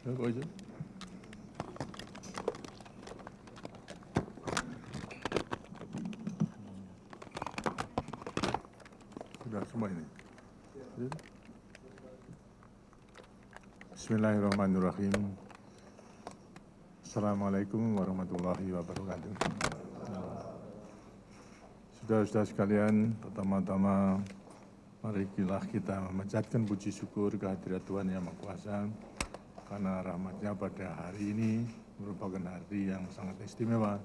Kok itu? Sudah semua ini. Bismillahirrahmanirrahim. Assalamualaikum warahmatullahi wabarakatuh. Saudara-saudara sekalian, pertama-tama marilah kita memanjatkan puji syukur kehadirat Tuhan Yang Maha Kuasa, karena rahmat-Nya pada hari ini merupakan hari yang sangat istimewa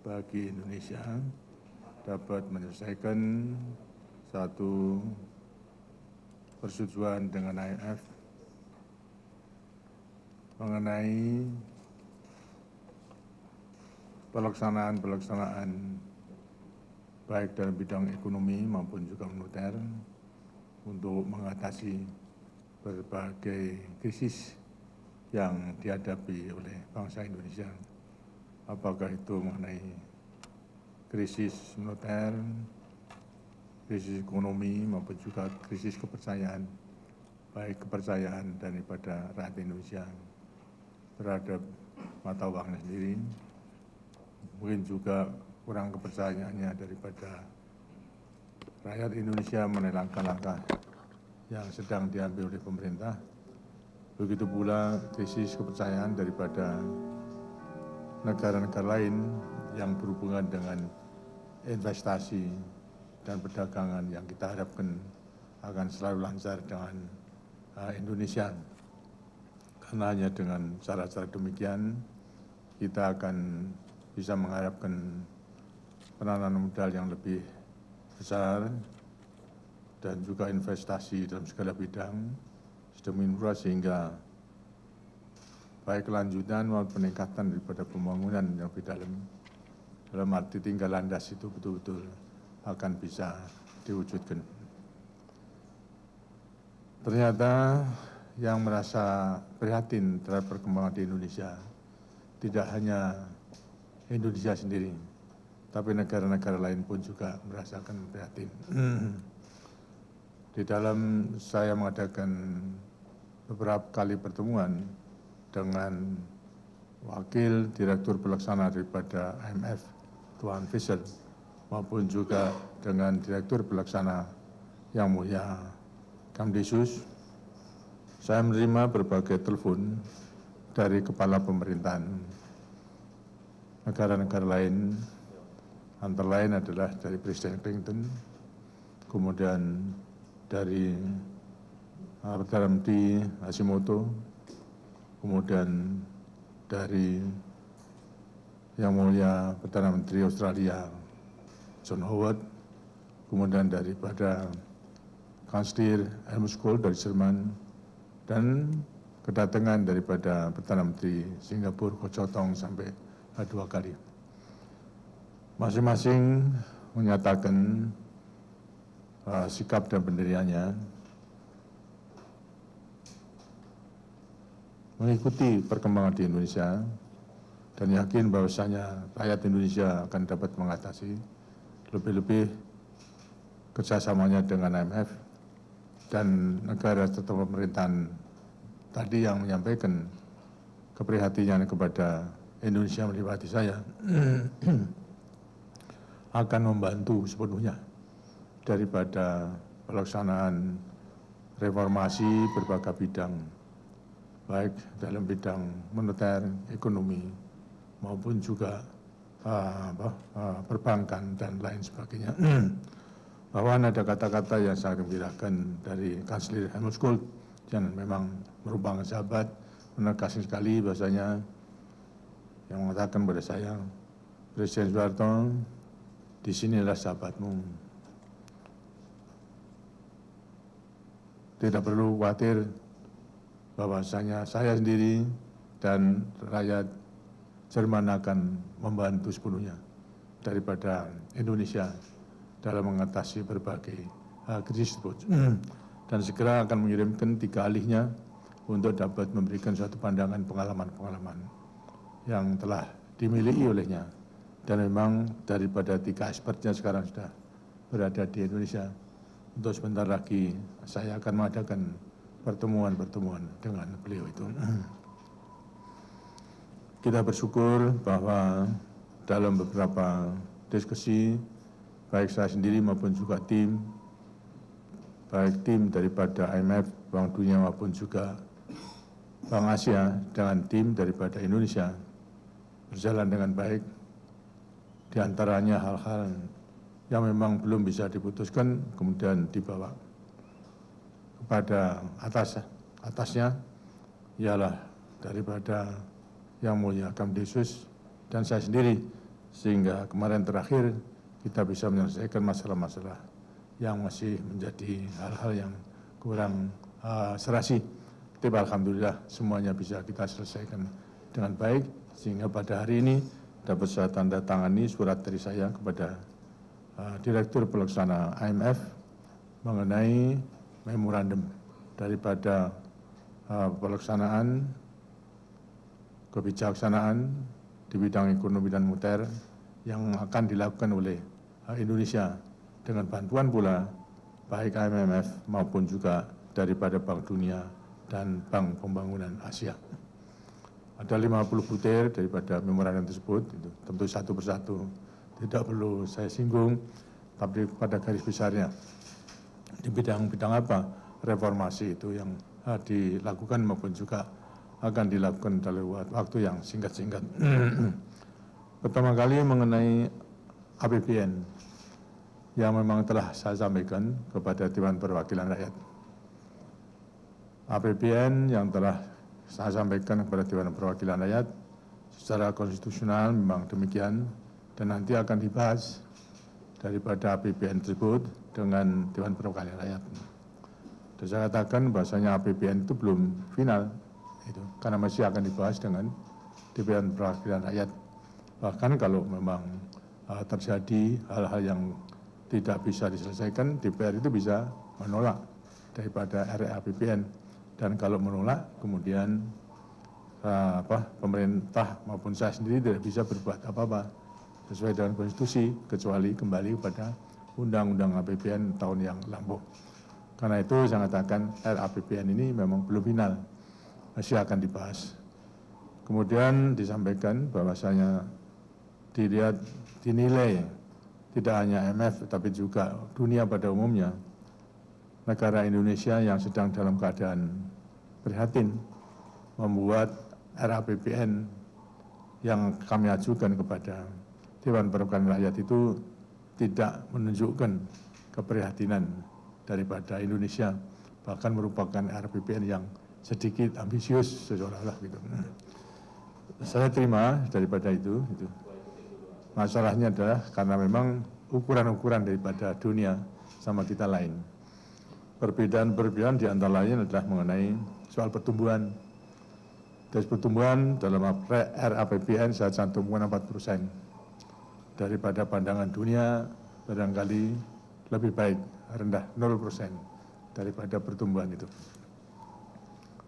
bagi Indonesia, dapat menyelesaikan satu persetujuan dengan IMF mengenai pelaksanaan baik dalam bidang ekonomi maupun juga moneter untuk mengatasi berbagai krisis yang dihadapi oleh bangsa Indonesia, apakah itu mengenai krisis moneter, krisis ekonomi maupun juga krisis kepercayaan, baik kepercayaan daripada rakyat Indonesia terhadap mata uangnya sendiri, mungkin juga kurang kepercayaannya daripada rakyat Indonesia mengenai langkah-langkah yang sedang diambil oleh pemerintah. Begitu pula krisis kepercayaan daripada negara-negara lain yang berhubungan dengan investasi dan perdagangan yang kita harapkan akan selalu lancar dengan Indonesia. Karena hanya dengan cara-cara demikian kita akan bisa mengharapkan penanaman modal yang lebih besar dan juga investasi dalam segala bidang sedemikian rupa sehingga baik kelanjutan maupun peningkatan daripada pembangunan yang lebih dalam arti tinggal landas itu betul-betul akan bisa diwujudkan. Ternyata yang merasa prihatin terhadap perkembangan di Indonesia tidak hanya Indonesia sendiri, tapi negara-negara lain pun juga merasakan prihatin. Di dalam saya mengadakan beberapa kali pertemuan dengan Wakil Direktur Pelaksana daripada IMF, Tuan Fisher, maupun juga dengan Direktur Pelaksana Yang Mulia Kamdisius, saya menerima berbagai telepon dari kepala pemerintahan negara-negara lain, antara lain adalah dari Presiden Clinton, kemudian dari Perdana Menteri Hashimoto, kemudian dari Yang Mulia Perdana Menteri Australia John Howard, kemudian daripada Kanselir Helmut Kohl dari Jerman, dan kedatangan daripada Perdana Menteri Singapura Ko Chao Tong sampai 2 kali. Masing-masing menyatakan sikap dan pendiriannya mengikuti perkembangan di Indonesia dan yakin bahwasanya rakyat Indonesia akan dapat mengatasi, lebih-lebih kerjasamanya dengan IMF dan negara serta pemerintahan tadi yang menyampaikan keprihatinannya kepada Indonesia melibatkan saya akan membantu sepenuhnya daripada pelaksanaan reformasi berbagai bidang, baik dalam bidang moneter, ekonomi, maupun juga perbankan dan lain sebagainya. Bahwa ada kata-kata yang saya gembirakan dari Kanselir Helmut Kohl yang memang merupakan sahabat, menegaskan sekali bahasanya yang mengatakan pada saya, Presiden Soeharto, disinilah sahabatmu. Tidak perlu khawatir bahwasanya saya sendiri dan rakyat Jerman akan membantu sepenuhnya daripada Indonesia dalam mengatasi berbagai krisis tersebut. Dan segera akan mengirimkan 3 ahlinya untuk dapat memberikan suatu pandangan pengalaman-pengalaman yang telah dimiliki olehnya. Dan memang daripada 3 expertnya sekarang sudah berada di Indonesia. Untuk sebentar lagi saya akan mengadakan pertemuan-pertemuan dengan beliau itu. kita bersyukur bahwa dalam beberapa diskusi, baik saya sendiri maupun juga tim, baik tim daripada IMF, Bank Dunia maupun juga Bank Asia dengan tim daripada Indonesia berjalan dengan baik. Di antaranya hal-hal yang memang belum bisa diputuskan kemudian dibawa kepada atasnya ialah daripada Yang Mulia Kamdisues dan saya sendiri, sehingga kemarin terakhir kita bisa menyelesaikan masalah-masalah yang masih menjadi hal-hal yang kurang serasi. Tapi alhamdulillah semuanya bisa kita selesaikan dengan baik, sehingga pada hari ini dapat saya tanda tangani surat dari saya kepada Direktur Pelaksana IMF mengenai memorandum daripada pelaksanaan kebijaksanaan di bidang ekonomi dan moneter yang akan dilakukan oleh Indonesia dengan bantuan pula baik IMF maupun juga daripada Bank Dunia dan Bank Pembangunan Asia. Ada 50 butir daripada memorandum tersebut, itu tentu satu persatu tidak perlu saya singgung, tapi pada garis besarnya di bidang-bidang apa reformasi itu yang dilakukan maupun juga akan dilakukan dalam waktu yang singkat-singkat. Pertama kali mengenai APBN yang memang telah saya sampaikan kepada Dewan Perwakilan Rakyat. APBN yang telah saya sampaikan kepada Dewan Perwakilan Rakyat secara konstitusional memang demikian dan nanti akan dibahas daripada APBN tersebut dengan Dewan Perwakilan Rakyat. Dan saya katakan bahasanya APBN itu belum final, itu karena masih akan dibahas dengan Dewan Perwakilan Rakyat. Bahkan kalau memang terjadi hal-hal yang tidak bisa diselesaikan, DPR itu bisa menolak daripada RAPBN. Dan kalau menolak, kemudian pemerintah maupun saya sendiri tidak bisa berbuat apa-apa sesuai dengan konstitusi, kecuali kembali kepada Undang-Undang APBN tahun yang lampau. Karena itu saya katakan RAPBN ini memang belum final, masih akan dibahas. Kemudian disampaikan bahwasanya dinilai tidak hanya IMF tapi juga dunia pada umumnya, negara Indonesia yang sedang dalam keadaan prihatin membuat RAPBN yang kami ajukan kepada Dewan Perwakilan Rakyat itu tidak menunjukkan keprihatinan daripada Indonesia, bahkan merupakan RAPBN yang sedikit ambisius seolah-olah gitu. Saya terima daripada itu. Masalahnya adalah karena memang ukuran-ukuran daripada dunia sama kita lain. Perbedaan di antara lain adalah mengenai soal pertumbuhan. Dari pertumbuhan dalam RAPBN saya cantumkan 4%. Daripada pandangan dunia barangkali lebih baik, rendah 0% daripada pertumbuhan itu.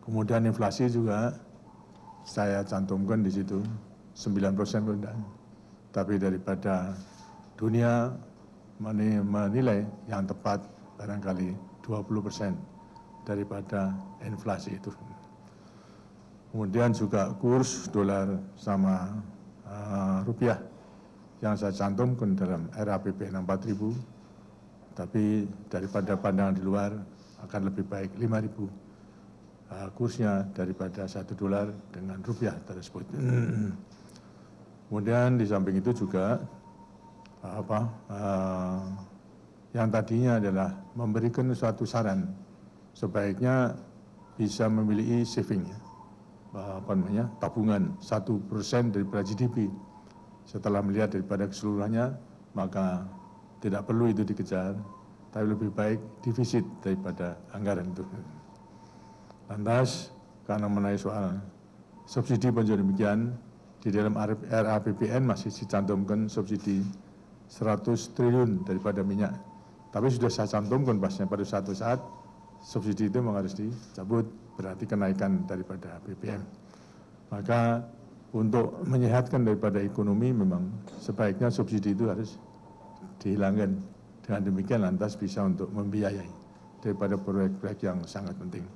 Kemudian inflasi juga saya cantumkan di situ 9% rendah. Tapi daripada dunia menilai yang tepat barangkali 20% daripada inflasi itu. Kemudian juga kurs dolar sama rupiah yang saya cantumkan dalam RAPBN 4.000, tapi daripada pandangan di luar akan lebih baik 5.000 kursnya daripada $1 dengan rupiah tersebut. Kemudian di samping itu juga yang tadinya adalah memberikan suatu saran sebaiknya bisa memiliki saving, tabungan 1% daripada GDP. Setelah melihat daripada keseluruhannya, maka tidak perlu itu dikejar, tapi lebih baik defisit daripada anggaran itu. Lantas, karena mengenai soal subsidi pun juga demikian, di dalam RAPBN masih dicantumkan subsidi 100 triliun daripada minyak. Tapi sudah saya cantumkan bahasanya pada suatu saat subsidi itu memang harus dicabut, berarti kenaikan daripada BBM. Maka untuk menyehatkan daripada ekonomi memang sebaiknya subsidi itu harus dihilangkan. Dengan demikian lantas bisa untuk membiayai daripada proyek-proyek yang sangat penting.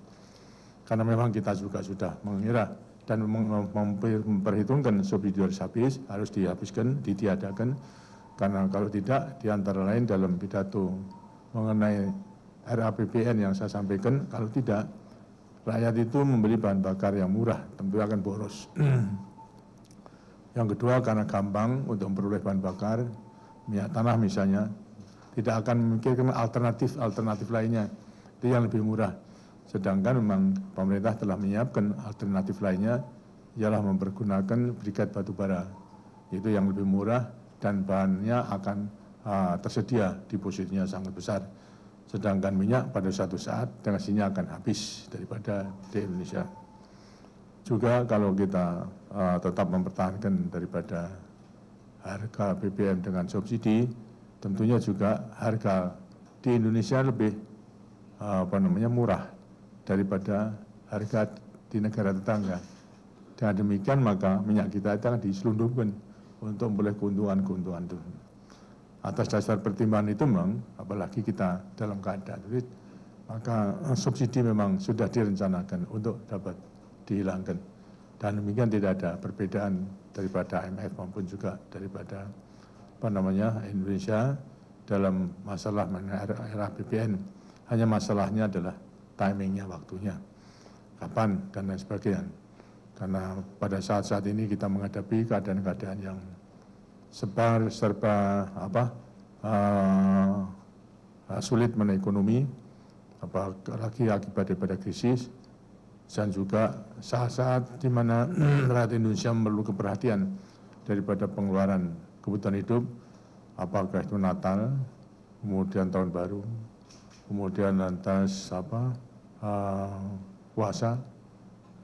Karena memang kita juga sudah mengira dan memperhitungkan subsidi harus dihabiskan, ditiadakan, karena kalau tidak, di antara lain dalam pidato mengenai RAPBN yang saya sampaikan, kalau tidak, rakyat itu membeli bahan bakar yang murah, tentu akan boros. Yang kedua, karena gampang untuk memperoleh bahan bakar, minyak tanah misalnya, tidak akan memikirkan alternatif lainnya, itu yang lebih murah. Sedangkan memang pemerintah telah menyiapkan alternatif lainnya, ialah mempergunakan briket batubara, itu yang lebih murah dan bahannya akan tersedia, depositnya sangat besar. Sedangkan minyak pada suatu saat hasilnya akan habis daripada di Indonesia. Juga kalau kita tetap mempertahankan daripada harga BBM dengan subsidi, tentunya juga harga di Indonesia lebih murah daripada harga di negara tetangga. Dengan demikian maka minyak kita itu akan diselundupkan untuk memperoleh keuntungan itu. Atas dasar pertimbangan itu memang, apalagi kita dalam keadaan sulit, maka subsidi memang sudah direncanakan untuk dapat dihilangkan. Dan demikian tidak ada perbedaan daripada IMF maupun juga daripada Indonesia dalam masalah RAPBN. Hanya masalahnya adalah timingnya, waktunya, kapan dan lain sebagainya. Karena pada saat-saat ini kita menghadapi keadaan-keadaan yang serba sulit mengenai ekonomi, apalagi akibat daripada krisis, dan juga saat-saat di mana rakyat Indonesia memerlukan perhatian daripada pengeluaran kebutuhan hidup, apakah itu Natal, kemudian Tahun Baru, kemudian lantas puasa,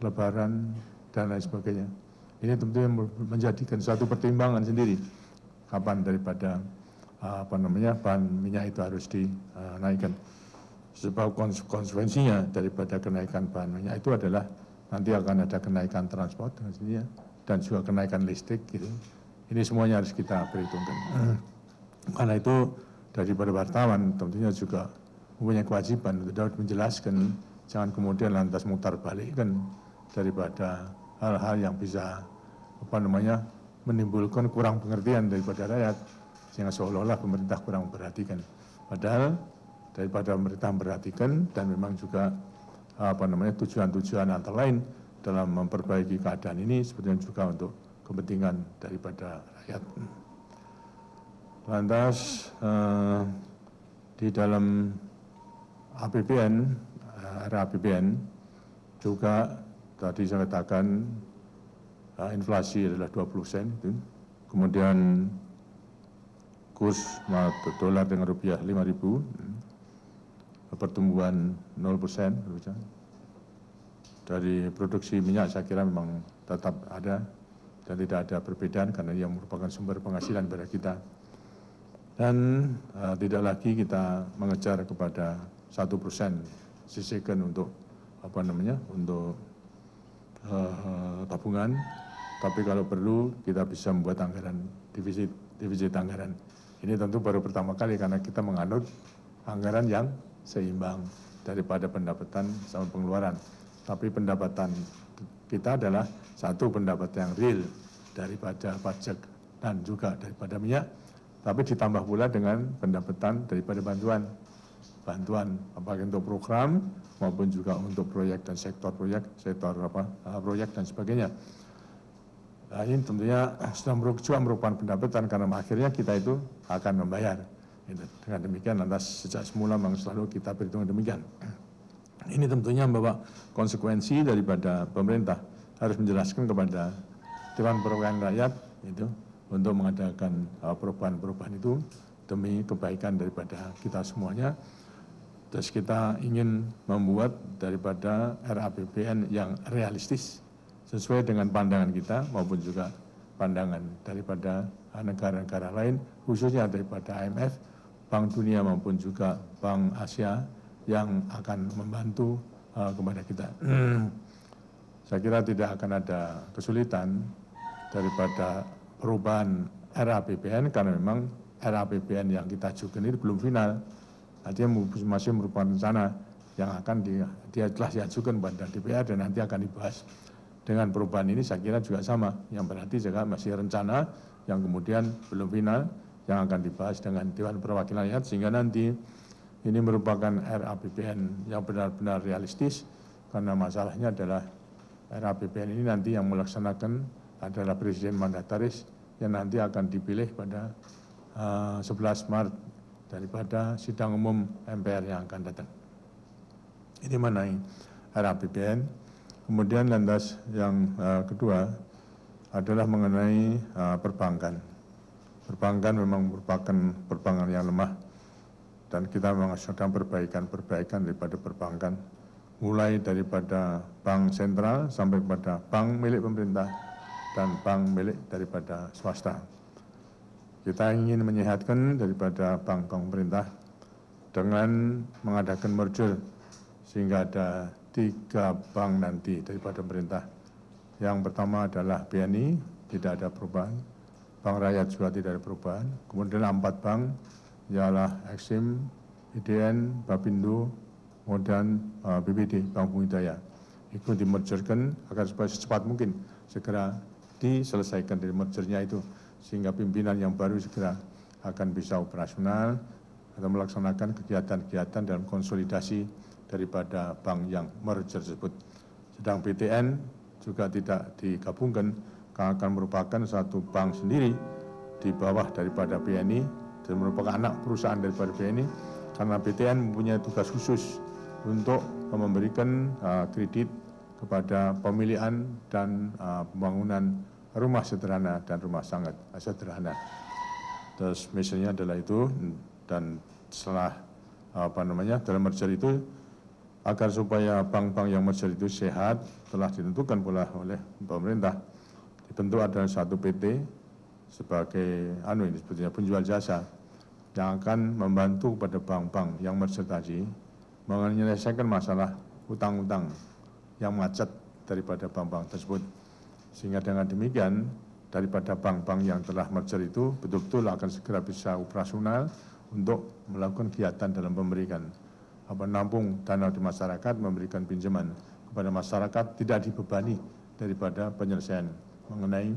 Lebaran, dan lain sebagainya. Ini tentunya menjadikan suatu pertimbangan sendiri kapan daripada bahan minyak itu harus dinaikkan. Sebab konsekuensinya daripada kenaikan bahan minyak itu adalah nanti akan ada kenaikan transport dan juga kenaikan listrik gitu. Ini semuanya harus kita perhitungkan. Karena itu daripada wartawan tentunya juga mempunyai kewajiban untuk dapat menjelaskan, jangan kemudian lantas mutar balik kan daripada hal-hal yang bisa menimbulkan kurang pengertian daripada rakyat, sehingga seolah-olah pemerintah kurang memperhatikan. Padahal daripada pemerintah memperhatikan dan memang juga tujuan-tujuan antara lain dalam memperbaiki keadaan ini sebetulnya juga untuk kepentingan daripada rakyat. Lantas di dalam RAPBN juga tadi saya katakan inflasi adalah 20%, kemudian kurs dolar dengan rupiah 5.000, pertumbuhan 0%. Dari produksi minyak saya kira memang tetap ada dan tidak ada perbedaan karena ia merupakan sumber penghasilan pada kita. Dan tidak lagi kita mengejar kepada 1% sisihkan untuk untuk tabungan, tapi kalau perlu kita bisa membuat anggaran defisit anggaran. Ini tentu baru pertama kali karena kita menganut anggaran yang seimbang daripada pendapatan sama pengeluaran. Tapi pendapatan kita adalah satu pendapatan yang real daripada pajak dan juga daripada minyak, tapi ditambah pula dengan pendapatan daripada bantuan apakah untuk program maupun juga untuk proyek dan sektor proyek dan sebagainya. Nah, ini tentunya sudah merupakan pendapatan karena akhirnya kita itu akan membayar. Dengan demikian lantas sejak semula memang selalu kita perhitungan demikian. Ini tentunya membawa konsekuensi daripada pemerintah harus menjelaskan kepada Dewan Perwakilan Rakyat itu untuk mengadakan perubahan-perubahan itu demi kebaikan daripada kita semuanya. Terus kita ingin membuat daripada RAPBN yang realistis sesuai dengan pandangan kita maupun juga pandangan daripada negara-negara lain, khususnya daripada IMF, Bank Dunia maupun juga Bank Asia yang akan membantu kepada kita. Saya kira tidak akan ada kesulitan daripada perubahan RAPBN karena memang RAPBN yang kita ajukan ini belum final. Artinya masih merupakan rencana yang akan dia telah diajukan pada DPR dan nanti akan dibahas. dengan perubahan ini saya kira juga sama, yang berarti juga masih rencana yang kemudian belum final, yang akan dibahas dengan Dewan Perwakilan Rakyat, sehingga nanti ini merupakan RAPBN yang benar-benar realistis, karena masalahnya adalah RAPBN ini nanti yang melaksanakan adalah Presiden Mandataris yang nanti akan dipilih pada 11 Maret daripada sidang umum MPR yang akan datang. Ini mengenai RAPBN. Kemudian lantas yang kedua adalah mengenai perbankan. Perbankan memang merupakan perbankan yang lemah dan kita memang sedang perbaikan daripada perbankan, mulai daripada bank sentral sampai kepada bank milik pemerintah dan bank milik daripada swasta. Kita ingin menyehatkan daripada bank-bank pemerintah dengan mengadakan merger sehingga ada 3 bank nanti daripada pemerintah. Yang pertama adalah BNI, tidak ada perubahan. Bank Rakyat juga tidak ada perubahan. Kemudian 4 bank, ialah Exim, IDN, Bapindo, kemudian BPD, Bank Bumidaya. Itu dimergerkan agar supaya secepat mungkin segera diselesaikan dari mergernya itu, sehingga pimpinan yang baru segera akan bisa operasional atau melaksanakan kegiatan-kegiatan dalam konsolidasi daripada bank yang merger tersebut. Sedang BTN juga tidak digabungkan, akan merupakan satu bank sendiri di bawah daripada BNI dan merupakan anak perusahaan daripada BNI, karena BTN mempunyai tugas khusus untuk memberikan kredit kepada pemilihan dan pembangunan rumah sederhana dan rumah sangat sederhana. Terus misalnya adalah itu, dan setelah dalam merger itu, agar supaya bank-bank yang merger itu sehat, telah ditentukan pula oleh pemerintah. Dibentuk adalah satu PT sebagai ini sebetulnya penjual jasa yang akan membantu kepada bank-bank yang merger tadi menyelesaikan masalah utang-utang yang macet daripada bank-bank tersebut. Sehingga dengan demikian daripada bank-bank yang telah merger itu betul-betul akan segera bisa operasional untuk melakukan kegiatan dalam memberikan menampung dana di masyarakat, memberikan pinjaman kepada masyarakat, tidak dibebani daripada penyelesaian mengenai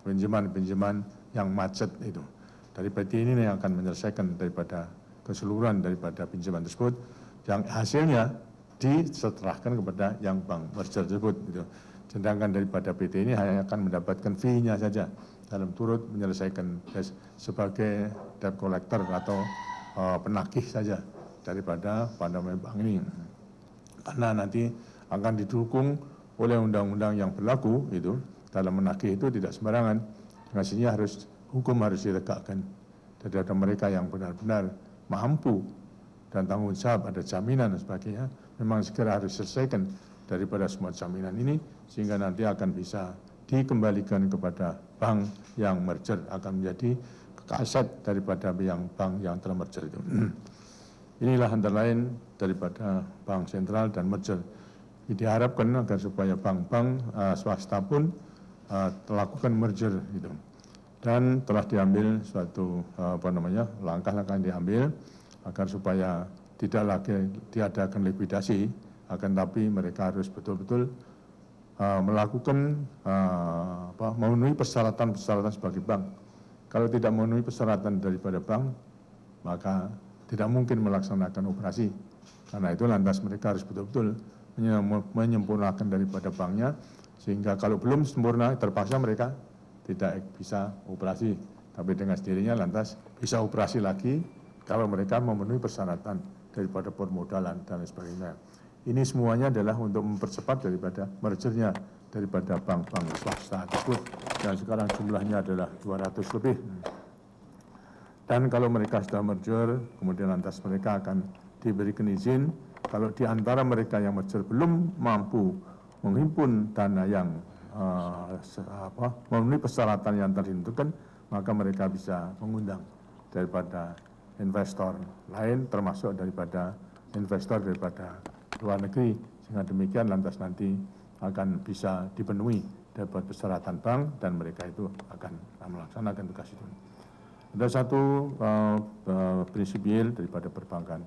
pinjaman-pinjaman yang macet itu. Dari PT ini yang akan menyelesaikan daripada keseluruhan daripada pinjaman tersebut, yang hasilnya disetorahkan kepada yang bank merger tersebut. Gitu. Sedangkan daripada PT ini hanya akan mendapatkan fee-nya saja dalam turut menyelesaikan sebagai debt collector atau penagih saja daripada bank ini, karena nanti akan didukung oleh undang-undang yang berlaku itu. Dalam menagih itu tidak sembarangan, hasilnya hukum harus ditegakkan terhadap mereka yang benar-benar mampu dan tanggung jawab, ada jaminan dan sebagainya. Memang segera harus selesaikan daripada semua jaminan ini, sehingga nanti akan bisa dikembalikan kepada bank yang merger, akan menjadi aset daripada bank yang telah merger itu. Inilah antara lain daripada bank sentral dan merger. Diharapkan agar supaya bank-bank swasta pun melakukan merger itu. Dan telah diambil suatu langkah-langkah yang diambil agar supaya tidak lagi diadakan likuidasi, akan tapi mereka harus betul-betul melakukan memenuhi persyaratan-persyaratan sebagai bank. Kalau tidak memenuhi persyaratan daripada bank, maka tidak mungkin melaksanakan operasi. Karena itu lantas mereka harus betul-betul menyempurnakan daripada banknya, sehingga kalau belum sempurna terpaksa mereka tidak bisa operasi. Tapi dengan sendirinya lantas bisa operasi lagi kalau mereka memenuhi persyaratan daripada permodalan dan sebagainya. Ini semuanya adalah untuk mempercepat daripada mergernya daripada bank-bank swasta tersebut, dan sekarang jumlahnya adalah 200 lebih. Dan kalau mereka sudah merger, kemudian lantas mereka akan diberikan izin. Kalau di antara mereka yang merger belum mampu menghimpun dana yang memenuhi persyaratan yang ditentukan, maka mereka bisa mengundang daripada investor lain, termasuk daripada investor daripada luar negeri, sehingga demikian lantas nanti akan bisa dipenuhi dapat persyaratan bank dan mereka itu akan melaksanakan tugas itu. Ada satu prinsipil daripada perbankan.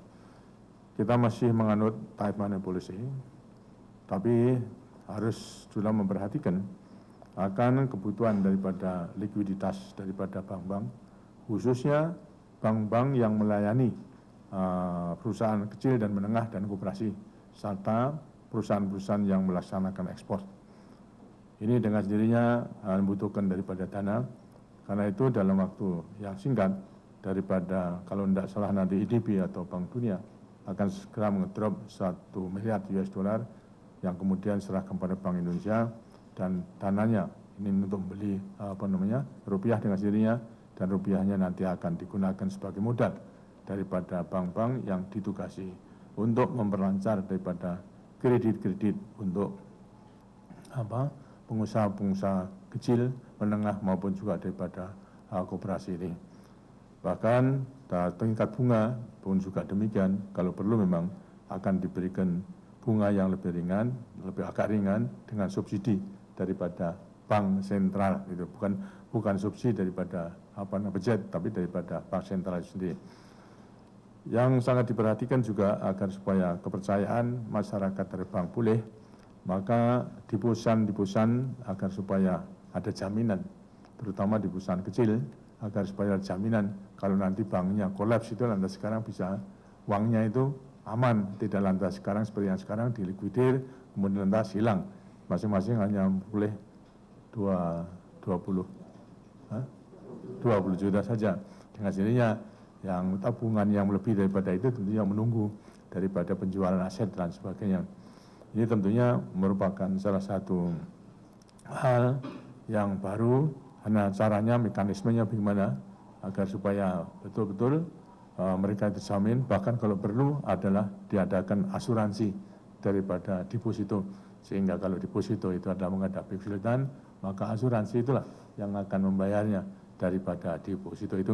Kita masih menganut tight money policy, tapi harus juga memperhatikan akan kebutuhan daripada likuiditas daripada bank-bank, khususnya bank-bank yang melayani perusahaan kecil dan menengah dan koperasi, serta perusahaan-perusahaan yang melaksanakan ekspor. Ini dengan sendirinya membutuhkan daripada dana, karena itu dalam waktu yang singkat daripada kalau tidak salah nanti IDB atau Bank Dunia akan segera mengedrop 1 miliar US dollar yang kemudian serahkan pada Bank Indonesia, dan dananya ini untuk membeli rupiah dengan sendirinya, dan rupiahnya nanti akan digunakan sebagai modal daripada bank-bank yang ditugasi untuk memperlancar daripada kredit-kredit untuk pengusaha-pengusaha kecil, menengah maupun juga daripada koperasi ini. Bahkan tingkat bunga pun juga demikian, kalau perlu memang akan diberikan bunga yang lebih ringan, lebih agak ringan dengan subsidi daripada bank sentral, itu bukan subsidi daripada budget, tapi daripada bank sentral itu sendiri. Yang sangat diperhatikan juga agar supaya kepercayaan masyarakat terhadap bank pulih, maka di perusahaan agar supaya ada jaminan, terutama di perusahaan kecil, agar supaya ada jaminan kalau nanti banknya kolaps itu lantas sekarang bisa uangnya itu aman, tidak lantas sekarang seperti yang sekarang dilikuidir, kemudian lantas hilang, masing-masing hanya boleh 20 juta saja. Dengan sendirinya yang tabungan yang lebih daripada itu tentunya menunggu daripada penjualan aset dan sebagainya. Ini tentunya merupakan salah satu hal yang baru, hanya caranya, mekanismenya bagaimana agar supaya betul-betul mereka terjamin, bahkan kalau perlu adalah diadakan asuransi daripada deposito, sehingga kalau deposito itu adalah menghadapi kesulitan, maka asuransi itulah yang akan membayarnya daripada deposito itu.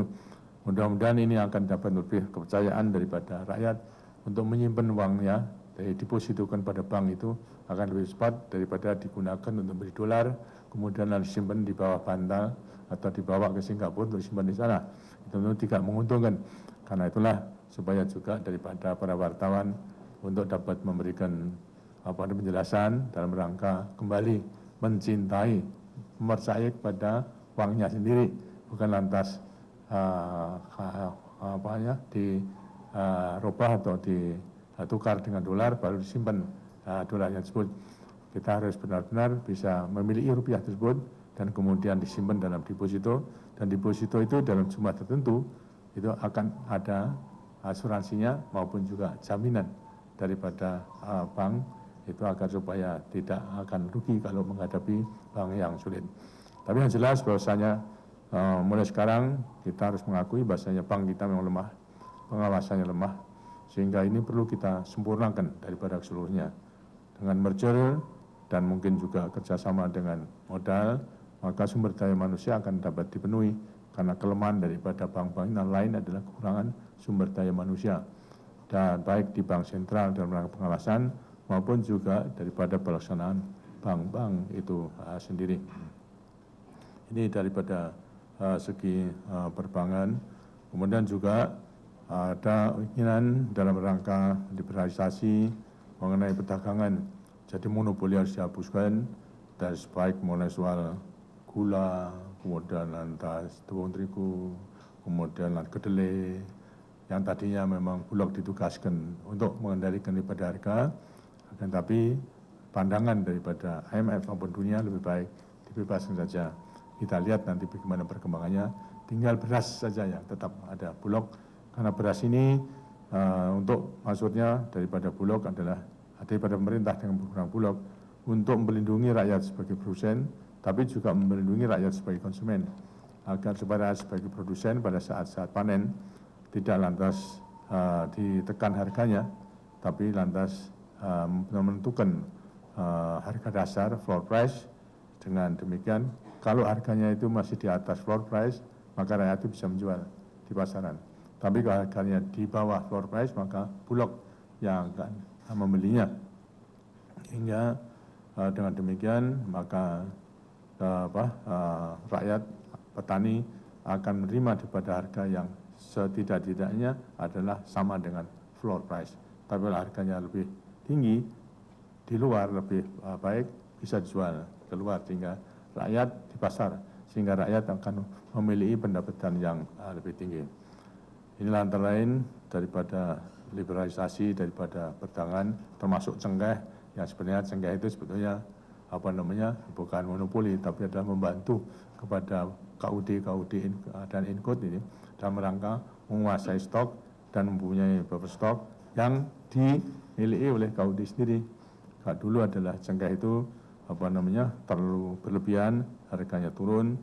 Mudah-mudahan ini akan dapat lebih kepercayaan daripada rakyat untuk menyimpan uangnya, dari depositokan pada bank itu akan lebih cepat daripada digunakan untuk beli dolar, kemudian disimpan di bawah bantal atau dibawa ke Singapura untuk disimpan di sana. Itu tidak menguntungkan. Karena itulah supaya juga daripada para wartawan untuk dapat memberikan penjelasan dalam rangka kembali mencintai, mempercayai kepada uangnya sendiri, bukan lantas dirubah atau ditukar dengan dolar baru disimpan dolarnya tersebut. Kita harus benar-benar bisa memiliki rupiah tersebut dan kemudian disimpan dalam deposito, dan deposito itu dalam jumlah tertentu itu akan ada asuransinya maupun juga jaminan daripada bank itu agar supaya tidak akan rugi kalau menghadapi bank yang sulit. Tapi yang jelas bahwasanya mulai sekarang kita harus mengakui bahwasanya bank kita memang lemah, pengawasannya lemah, sehingga ini perlu kita sempurnakan daripada seluruhnya. Dengan merger dan mungkin juga kerjasama dengan modal, maka sumber daya manusia akan dapat dipenuhi, karena kelemahan daripada bank-bank yang lain adalah kekurangan sumber daya manusia, dan baik di bank sentral dalam rangka pengawasan maupun juga daripada pelaksanaan bank-bank itu sendiri. Ini daripada segi perbankan. Kemudian juga ada keinginan dalam rangka liberalisasi mengenai perdagangan, jadi monopoli harus dihapuskan, dan baik mulai soal gula, kemudian lantas tepung terigu, kemudian kedelai, yang tadinya memang Bulog ditugaskan untuk mengendalikan daripada harga, akan tapi pandangan daripada IMF maupun dunia lebih baik dibebaskan saja. Kita lihat nanti bagaimana perkembangannya, tinggal beras saja yang tetap ada Bulog, karena beras ini untuk maksudnya daripada Bulog adalah daripada pemerintah dengan program Bulog untuk melindungi rakyat sebagai produsen, tapi juga melindungi rakyat sebagai konsumen, agar supaya sebagai produsen pada saat-saat panen tidak lantas ditekan harganya, tapi lantas menentukan harga dasar floor price. Dengan demikian, kalau harganya itu masih di atas floor price, maka rakyat itu bisa menjual di pasaran. Tapi kalau harganya di bawah floor price, maka Bulog yang akan membelinya. Hingga dengan demikian maka rakyat petani akan menerima daripada harga yang setidak-tidaknya adalah sama dengan floor price. Tapi kalau harganya lebih tinggi di luar lebih baik, bisa dijual keluar sehingga rakyat di pasar, sehingga rakyat akan memiliki pendapatan yang lebih tinggi. Inilah antara lain daripada liberalisasi daripada perdagangan, termasuk cengkeh, yang sebenarnya cengkeh itu sebetulnya bukan monopoli, tapi adalah membantu kepada KUD dan Inkut ini dalam rangka menguasai stok dan mempunyai buffer stok yang dimiliki oleh KUD sendiri. Kalau dulu adalah cengkeh itu terlalu berlebihan, harganya turun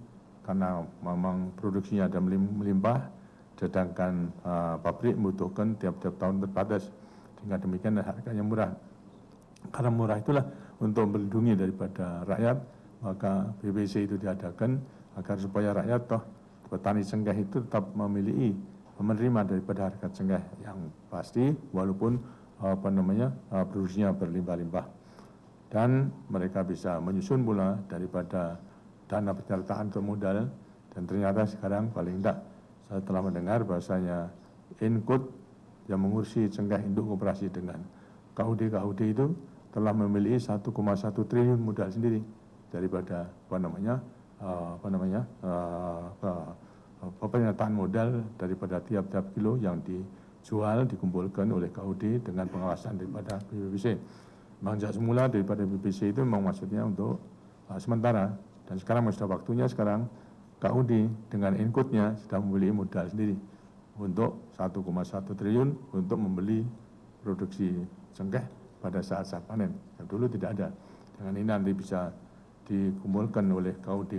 karena memang produksinya ada melimpah, sedangkan pabrik membutuhkan tiap-tiap tahun terbatas, sehingga demikian harganya murah. Karena murah itulah untuk melindungi daripada rakyat, maka BBC itu diadakan agar supaya rakyat petani cengkeh itu tetap menerima daripada harga cengkeh yang pasti, walaupun produksinya berlimpah-limpah. Dan mereka bisa menyusun pula daripada dana penyertaan untuk modal, dan ternyata sekarang paling tidak saya telah mendengar bahwasanya Inkut yang mengurusi cengkeh induk koperasi dengan KUD itu telah memiliki 1,1 triliun modal sendiri daripada penyertaan modal daripada tiap-tiap kilo yang dijual, dikumpulkan oleh KUD dengan pengawasan daripada BBC. Memang sejak semula daripada BBC itu memang maksudnya untuk sementara, dan sekarang sudah waktunya sekarang KUD dengan Inkutnya sudah memiliki modal sendiri untuk 1,1 triliun untuk membeli produksi cengkeh pada saat-saat panen, yang dulu tidak ada. Dengan ini nanti bisa dikumpulkan oleh KUD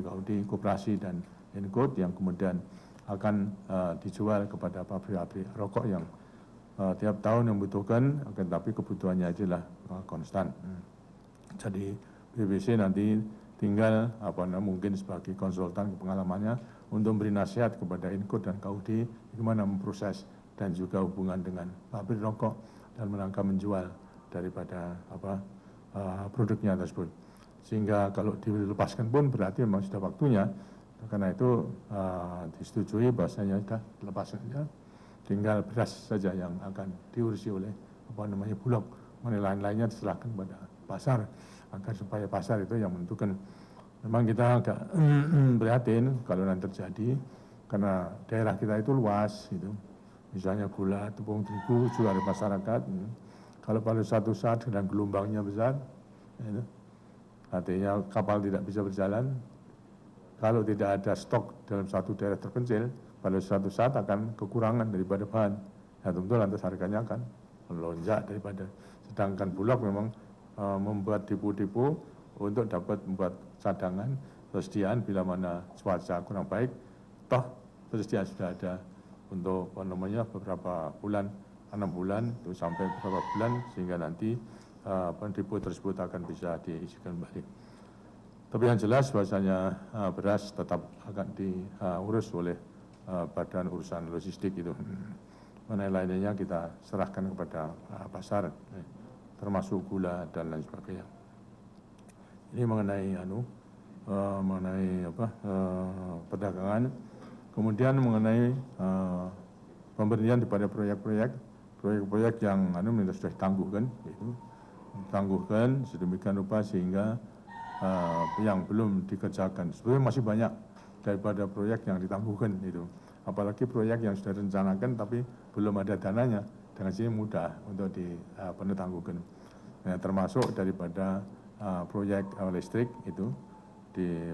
koperasi dan Inkut yang kemudian akan dijual kepada pabrik-pabrik rokok yang tiap tahun membutuhkan, akan tapi kebutuhannya adalah konstan. Jadi BBC nanti tinggal mungkin sebagai konsultan pengalamannya untuk memberi nasihat kepada Inkut dan KUD bagaimana memproses dan juga hubungan dengan pabrik rokok dan merangka menjual daripada produknya tersebut. Sehingga kalau dilepaskan pun berarti memang sudah waktunya, karena itu disetujui bahwasanya sudah dilepaskan, tinggal beras saja yang akan diurusi oleh Bulog, lain-lainnya diserahkan kepada pasar, agar supaya pasar itu yang menentukan. Memang kita agak prihatin kalau nanti terjadi, karena daerah kita itu luas gitu. Misalnya gula, tepung terigu juga ada masyarakat. Kalau pada suatu saat sedang gelombangnya besar, artinya kapal tidak bisa berjalan. Kalau tidak ada stok dalam satu daerah terpencil, pada suatu saat akan kekurangan daripada bahan. Ya tentu lantas harganya akan melonjak daripada. Sedangkan Bulog memang membuat depo-depo untuk dapat membuat cadangan, persediaan bila mana cuaca kurang baik, persediaan sudah ada untuk beberapa bulan, 6 bulan itu sampai beberapa bulan, sehingga nanti depo tersebut akan bisa diisikan balik. Tapi yang jelas bahwasanya beras tetap akan diurus oleh badan urusan logistik itu. Mengenai lainnya kita serahkan kepada pasar, termasuk gula dan lain sebagainya. Ini mengenai perdagangan. Kemudian mengenai pemberian daripada proyek-proyek yang sudah ditangguhkan, sedemikian rupa sehingga yang belum dikerjakan. Sebenarnya masih banyak daripada proyek yang ditangguhkan itu. Apalagi proyek yang sudah direncanakan tapi belum ada dananya, dengan sini mudah untuk ditangguhkan. Nah, termasuk daripada proyek listrik itu di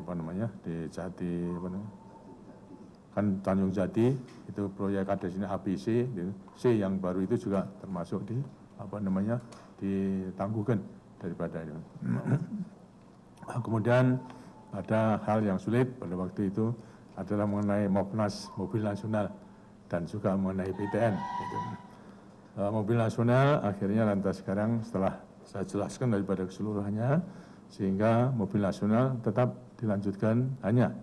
Tanjung Jati itu proyek ada sini ABC, C yang baru itu juga termasuk ditangguhkan daripada itu. Kemudian ada hal yang sulit pada waktu itu adalah mengenai Mopnas, mobil nasional, dan juga mengenai PTN. Mobil nasional akhirnya lantas sekarang setelah saya jelaskan daripada keseluruhannya, sehingga mobil nasional tetap dilanjutkan, hanya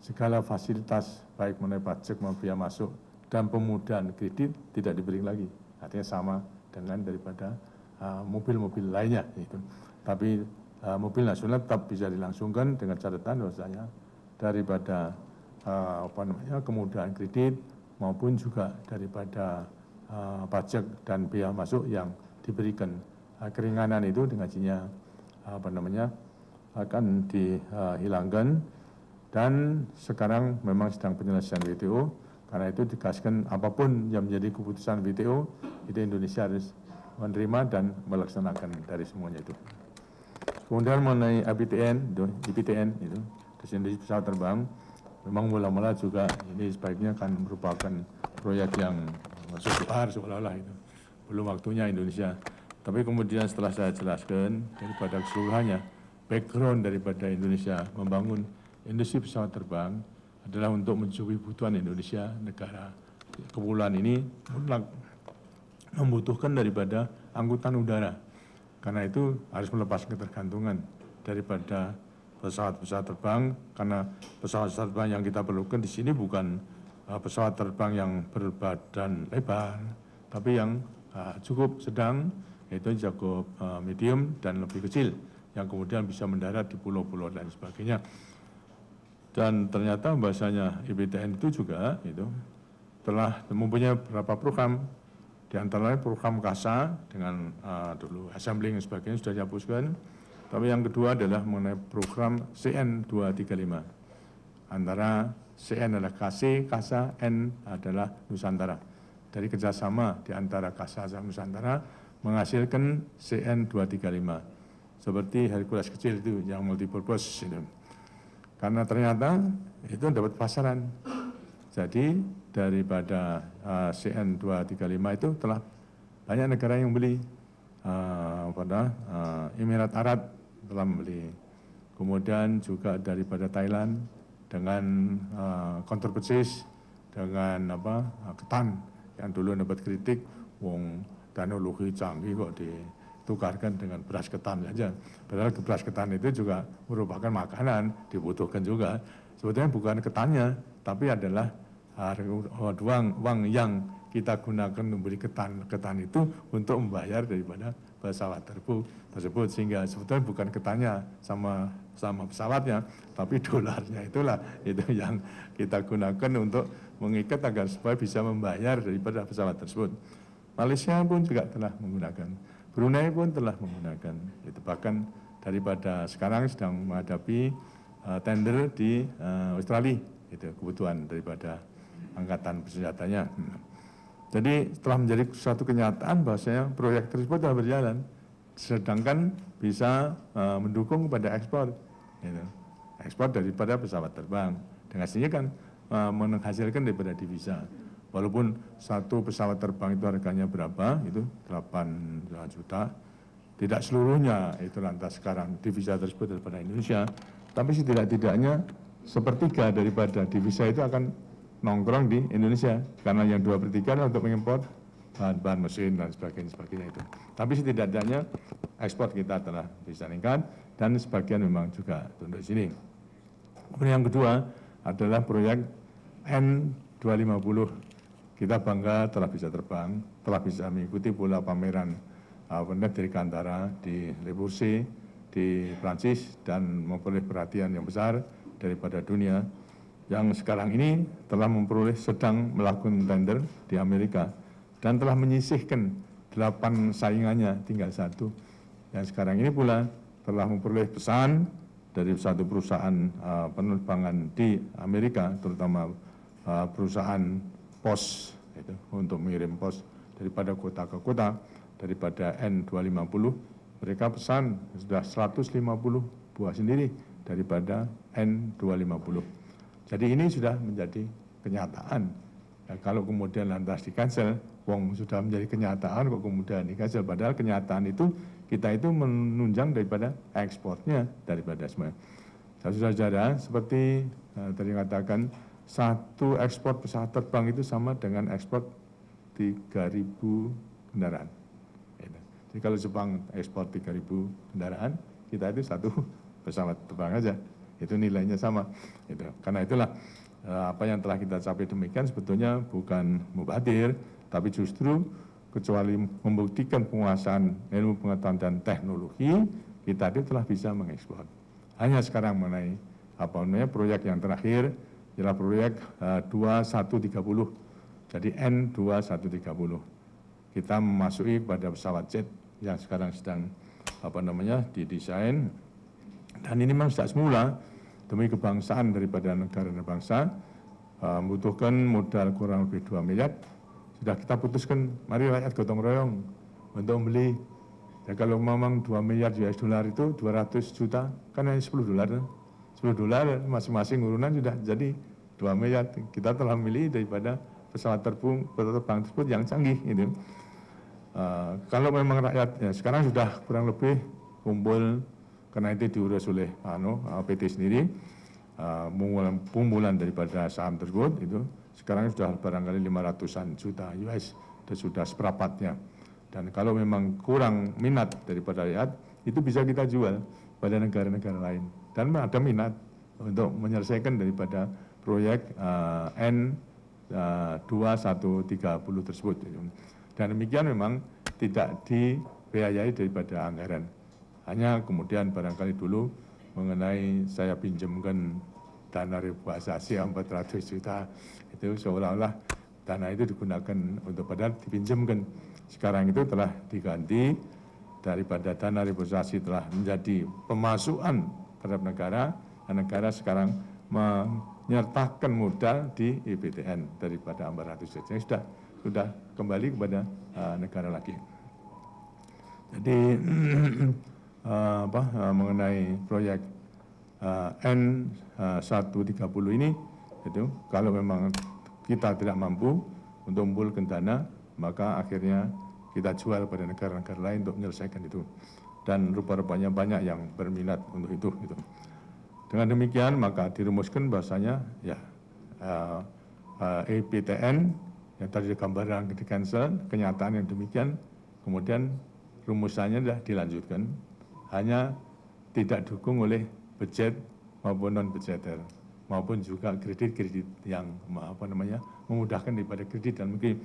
segala fasilitas baik mengenai pajak maupun biaya masuk dan pemudahan kredit tidak diberi lagi. Artinya sama dengan daripada mobil-mobil lainnya. Tapi mobil nasional tetap bisa dilangsungkan dengan catatan bahwasanya daripada kemudahan kredit maupun juga daripada pajak dan biaya masuk yang diberikan keringanan itu dengan akan dihilangkan, dan sekarang memang sedang penyelesaian WTO. Karena itu digaskan apapun yang menjadi keputusan WTO, itu Indonesia harus menerima dan melaksanakan dari semuanya itu. Kemudian mengenai IPTN itu desain pesawat terbang, memang mula-mula juga ini sebaiknya akan merupakan proyek yang masuk besar seolah-olah itu. Belum waktunya Indonesia. Tapi kemudian setelah saya jelaskan daripada keseluruhannya, background daripada Indonesia membangun industri pesawat terbang adalah untuk mencukupi kebutuhan Indonesia, negara kepulauan ini mutlak membutuhkan daripada angkutan udara. Karena itu harus melepas ketergantungan daripada pesawat-pesawat terbang, karena pesawat terbang yang kita perlukan di sini bukan pesawat terbang yang berbadan lebar, tapi yang cukup sedang, yaitu cukup medium dan lebih kecil, yang kemudian bisa mendarat di pulau-pulau dan sebagainya. Dan ternyata bahasanya IPTN itu juga itu telah mempunyai beberapa program, di antaranya program KASA dengan dulu assembling dan sebagainya sudah dihapuskan. Tapi yang kedua adalah mengenai program CN 235. Antara CN adalah KC, KASA, N adalah Nusantara. Dari kerjasama di antara KASA dan Nusantara menghasilkan CN 235. Seperti Hercules kecil itu yang multipurpose itu. Karena ternyata itu dapat pasaran. Jadi daripada CN 235 itu telah banyak negara yang beli. Emirat Arab telah membeli. Kemudian juga daripada Thailand dengan counter purchase dengan ketan yang dulu dapat kritik, wong teknologi canggih kok ditukarkan dengan beras ketan saja. Padahal beras ketan itu juga merupakan makanan, dibutuhkan juga. Sebetulnya bukan ketannya, tapi adalah uang yang kita gunakan membeli ketan itu untuk membayar daripada pesawat tersebut, sehingga sebetulnya bukan ketannya sama pesawatnya, tapi dolarnya itulah itu yang kita gunakan untuk mengikat agar supaya bisa membayar daripada pesawat tersebut. Malaysia pun juga telah menggunakan, Brunei pun telah menggunakan, itu bahkan daripada sekarang sedang menghadapi tender di Australia, itu kebutuhan daripada angkatan bersenjatanya. Jadi telah menjadi suatu kenyataan bahwasanya proyek tersebut telah berjalan, sedangkan bisa mendukung kepada ekspor, gitu. Ekspor daripada pesawat terbang. Dengan hasilnya kan menghasilkan daripada divisa. Walaupun satu pesawat terbang itu harganya berapa, itu 8 juta, tidak seluruhnya itu lantas sekarang divisa tersebut daripada Indonesia, tapi setidak-tidaknya sepertiga daripada divisa itu akan nongkrong di Indonesia, karena yang 2/3 adalah untuk mengimpor bahan-bahan mesin dan sebagainya itu. Tapi setidaknya ekspor kita telah bisa meningkat dan sebagian memang juga tunduk sini. Kemudian yang kedua adalah proyek N250. Kita bangga telah bisa terbang, telah bisa mengikuti pula pameran Dirgantara di Le Bourget di Prancis dan memperoleh perhatian yang besar daripada dunia. Yang sekarang ini telah sedang melakukan tender di Amerika dan telah menyisihkan 8 saingannya, tinggal 1. Yang sekarang ini pula telah memperoleh pesan dari satu perusahaan penerbangan di Amerika, terutama perusahaan pos itu, untuk mengirim pos daripada kota ke kota, daripada N250. Mereka pesan sudah 150 buah sendiri daripada N250. Jadi ini sudah menjadi kenyataan. Ya, kalau kemudian lantas di-cancel, sudah menjadi kenyataan kok kemudian di-cancel. Padahal kenyataan itu, kita itu menunjang daripada ekspornya daripada semuanya. Saudara-saudara, seperti tadi katakan, satu ekspor pesawat terbang itu sama dengan ekspor 3.000 kendaraan. Jadi kalau Jepang ekspor 3.000 kendaraan, kita itu satu pesawat terbang aja. Itu nilainya sama. Karena itulah apa yang telah kita capai demikian sebetulnya bukan mubadir, tapi justru kecuali membuktikan penguasaan ilmu pengetahuan dan teknologi, kita itu telah bisa mengekspor. Hanya sekarang mengenai proyek yang terakhir ialah proyek 2130. Jadi N2130. Kita memasuki pada pesawat jet yang sekarang sedang didesain. Dan ini memang sejak semula demi kebangsaan daripada negara dan bangsa membutuhkan modal kurang lebih 2 miliar. Sudah kita putuskan, mari rakyat gotong royong untuk membeli. Ya kalau memang 2 miliar US dollar itu 200 juta, kan hanya 10 dolar. 10 dolar masing-masing urunan sudah jadi 2 miliar. Kita telah memilih daripada pesawat terbang tersebut yang canggih. Gitu. Kalau memang rakyat, ya sekarang sudah kurang lebih kumpul, karena itu diurus oleh PT sendiri, pengumpulan daripada saham tersebut itu sekarang sudah barangkali 500-an juta US, itu sudah seperempatnya. Dan kalau memang kurang minat daripada rakyat, itu bisa kita jual pada negara-negara lain. Dan ada minat untuk menyelesaikan daripada proyek N2130 tersebut. Dan demikian memang tidak dibiayai daripada anggaran. Hanya kemudian barangkali dulu mengenai saya pinjamkan dana reboisasi 400 juta, itu seolah-olah dana itu digunakan untuk padahal dipinjamkan. Sekarang itu telah diganti daripada dana reboisasi telah menjadi pemasukan terhadap negara, dan negara sekarang menyertakan modal di IPTN daripada 400 juta. Sudah kembali kepada negara lagi. Jadi mengenai proyek N130 ini, itu kalau memang kita tidak mampu untuk mengumpulkan dana, maka akhirnya kita jual pada negara-negara lain untuk menyelesaikan itu. Dan rupa-rupanya banyak yang berminat untuk itu. Gitu. Dengan demikian maka dirumuskan bahasanya ya IPTN yang tadi gambaran di cancel, kenyataan yang demikian, kemudian rumusannya sudah dilanjutkan, hanya tidak didukung oleh budget maupun non budgeter, maupun juga kredit-kredit yang memudahkan daripada kredit dan mungkin.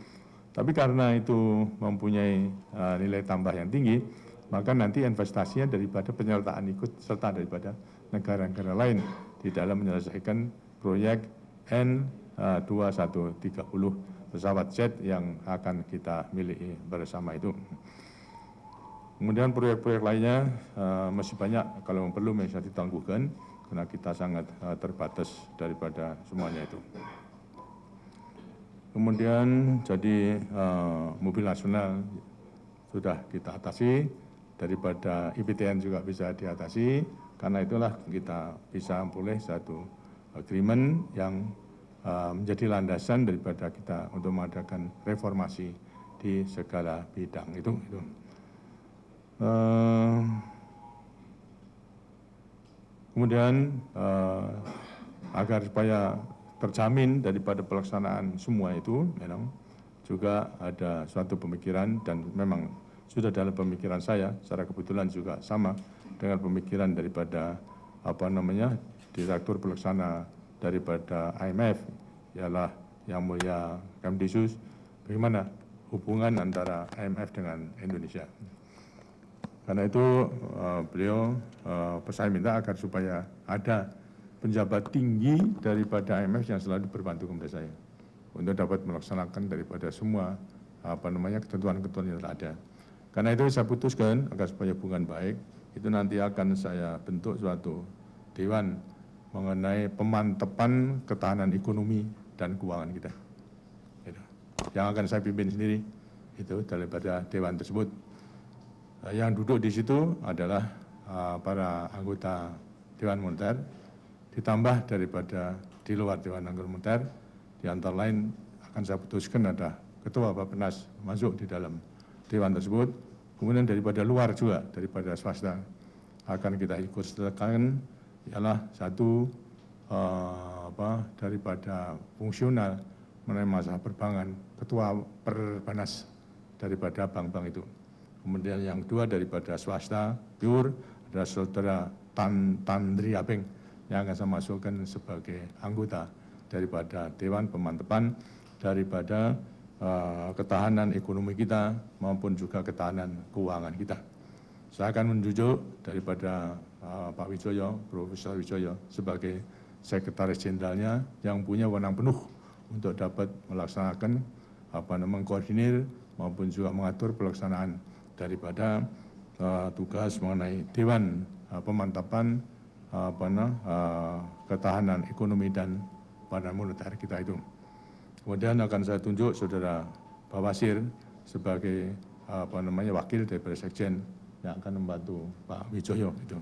Tapi karena itu mempunyai nilai tambah yang tinggi, maka nanti investasinya daripada penyertaan ikut serta daripada negara-negara lain di dalam menyelesaikan proyek N2130 pesawat jet yang akan kita miliki bersama itu. Kemudian proyek-proyek lainnya masih banyak, kalau perlu bisa ditangguhkan karena kita sangat terbatas daripada semuanya itu. Kemudian jadi mobil nasional sudah kita atasi, daripada IPTN juga bisa diatasi, karena itulah kita bisa memperoleh satu agreement yang menjadi landasan daripada kita untuk mengadakan reformasi di segala bidang itu. Kemudian agar supaya terjamin daripada pelaksanaan semua itu, memang juga ada suatu pemikiran dan memang sudah dalam pemikiran saya, secara kebetulan juga sama dengan pemikiran daripada Direktur Pelaksana daripada IMF, ialah Yang Mulia Kemdisius, bagaimana hubungan antara IMF dengan Indonesia. Karena itu beliau saya minta agar supaya ada penjabat tinggi daripada IMF yang selalu berbantu kepada saya untuk dapat melaksanakan daripada semua ketentuan-ketentuan yang ada. Karena itu saya putuskan agar supaya hubungan baik itu nanti akan saya bentuk suatu dewan mengenai pemantapan ketahanan ekonomi dan keuangan kita. Yang akan saya pimpin sendiri itu daripada dewan tersebut. Yang duduk di situ adalah para anggota Dewan Moneter, ditambah daripada di luar Dewan Anggota Moneter, di antara lain akan saya putuskan ada Ketua Bappenas masuk di dalam Dewan tersebut, kemudian daripada luar juga, daripada swasta, akan kita ikut sertakan ialah satu daripada fungsional mengenai masalah perbankan, Ketua Perbanas daripada bank-bank itu. Kemudian yang kedua daripada swasta pure adalah saudara Tandri Apeng yang akan saya masukkan sebagai anggota daripada Dewan Pemantapan daripada ketahanan ekonomi kita maupun juga ketahanan keuangan kita. Saya akan menunjuk daripada Pak Wijoyo, Profesor Wijoyo sebagai Sekretaris Jenderalnya yang punya wewenang penuh untuk dapat melaksanakan mengkoordinir maupun juga mengatur pelaksanaan daripada tugas mengenai Dewan Pemantapan ketahanan ekonomi dan moneter kita itu. Kemudian akan saya tunjuk Saudara Bawasir sebagai wakil daripada Sekjen yang akan membantu Pak Wijoyo itu.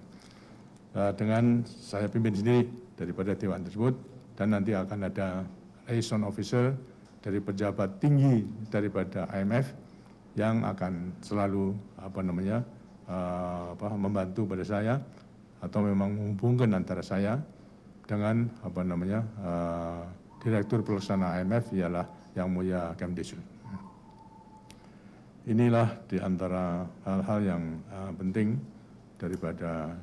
Dengan saya pimpin sendiri daripada Dewan tersebut, dan nanti akan ada liaison officer dari pejabat tinggi daripada IMF yang akan selalu membantu pada saya atau memang menghubungkan antara saya dengan Direktur Pelaksana IMF ialah Yang Mulia Kemdesyu. Inilah di antara hal-hal yang penting daripada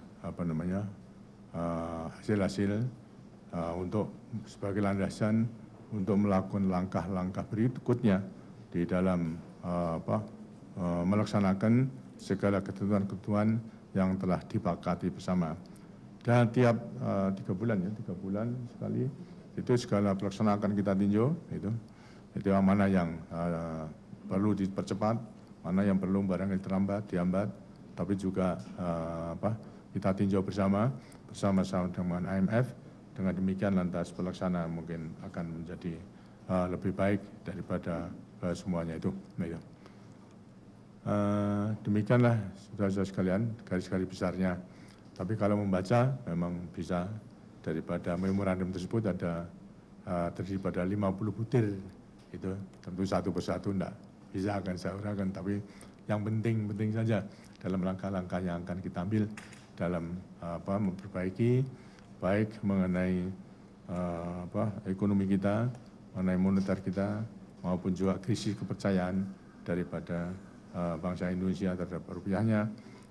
hasil-hasil untuk sebagai landasan untuk melakukan langkah-langkah berikutnya di dalam melaksanakan segala ketentuan-ketentuan yang telah disepakati bersama. Dan tiap 3 bulan sekali itu segala pelaksanaan akan kita tinjau itu mana yang perlu dipercepat, mana yang perlu barangkali dihambat, tapi juga kita tinjau bersama-sama dengan IMF. Dengan demikian lantas pelaksanaan mungkin akan menjadi lebih baik daripada semuanya itu. Demikianlah saudara-saudara sekalian garis-garis besarnya. Tapi kalau membaca memang bisa daripada memorandum tersebut ada terdiri pada 50 butir itu, tentu satu persatu tidak bisa akan saya uraikan, tapi yang penting saja dalam langkah-langkah yang akan kita ambil dalam memperbaiki baik mengenai ekonomi kita, mengenai moneter kita, maupun juga krisis kepercayaan daripada bangsa Indonesia terhadap rupiahnya,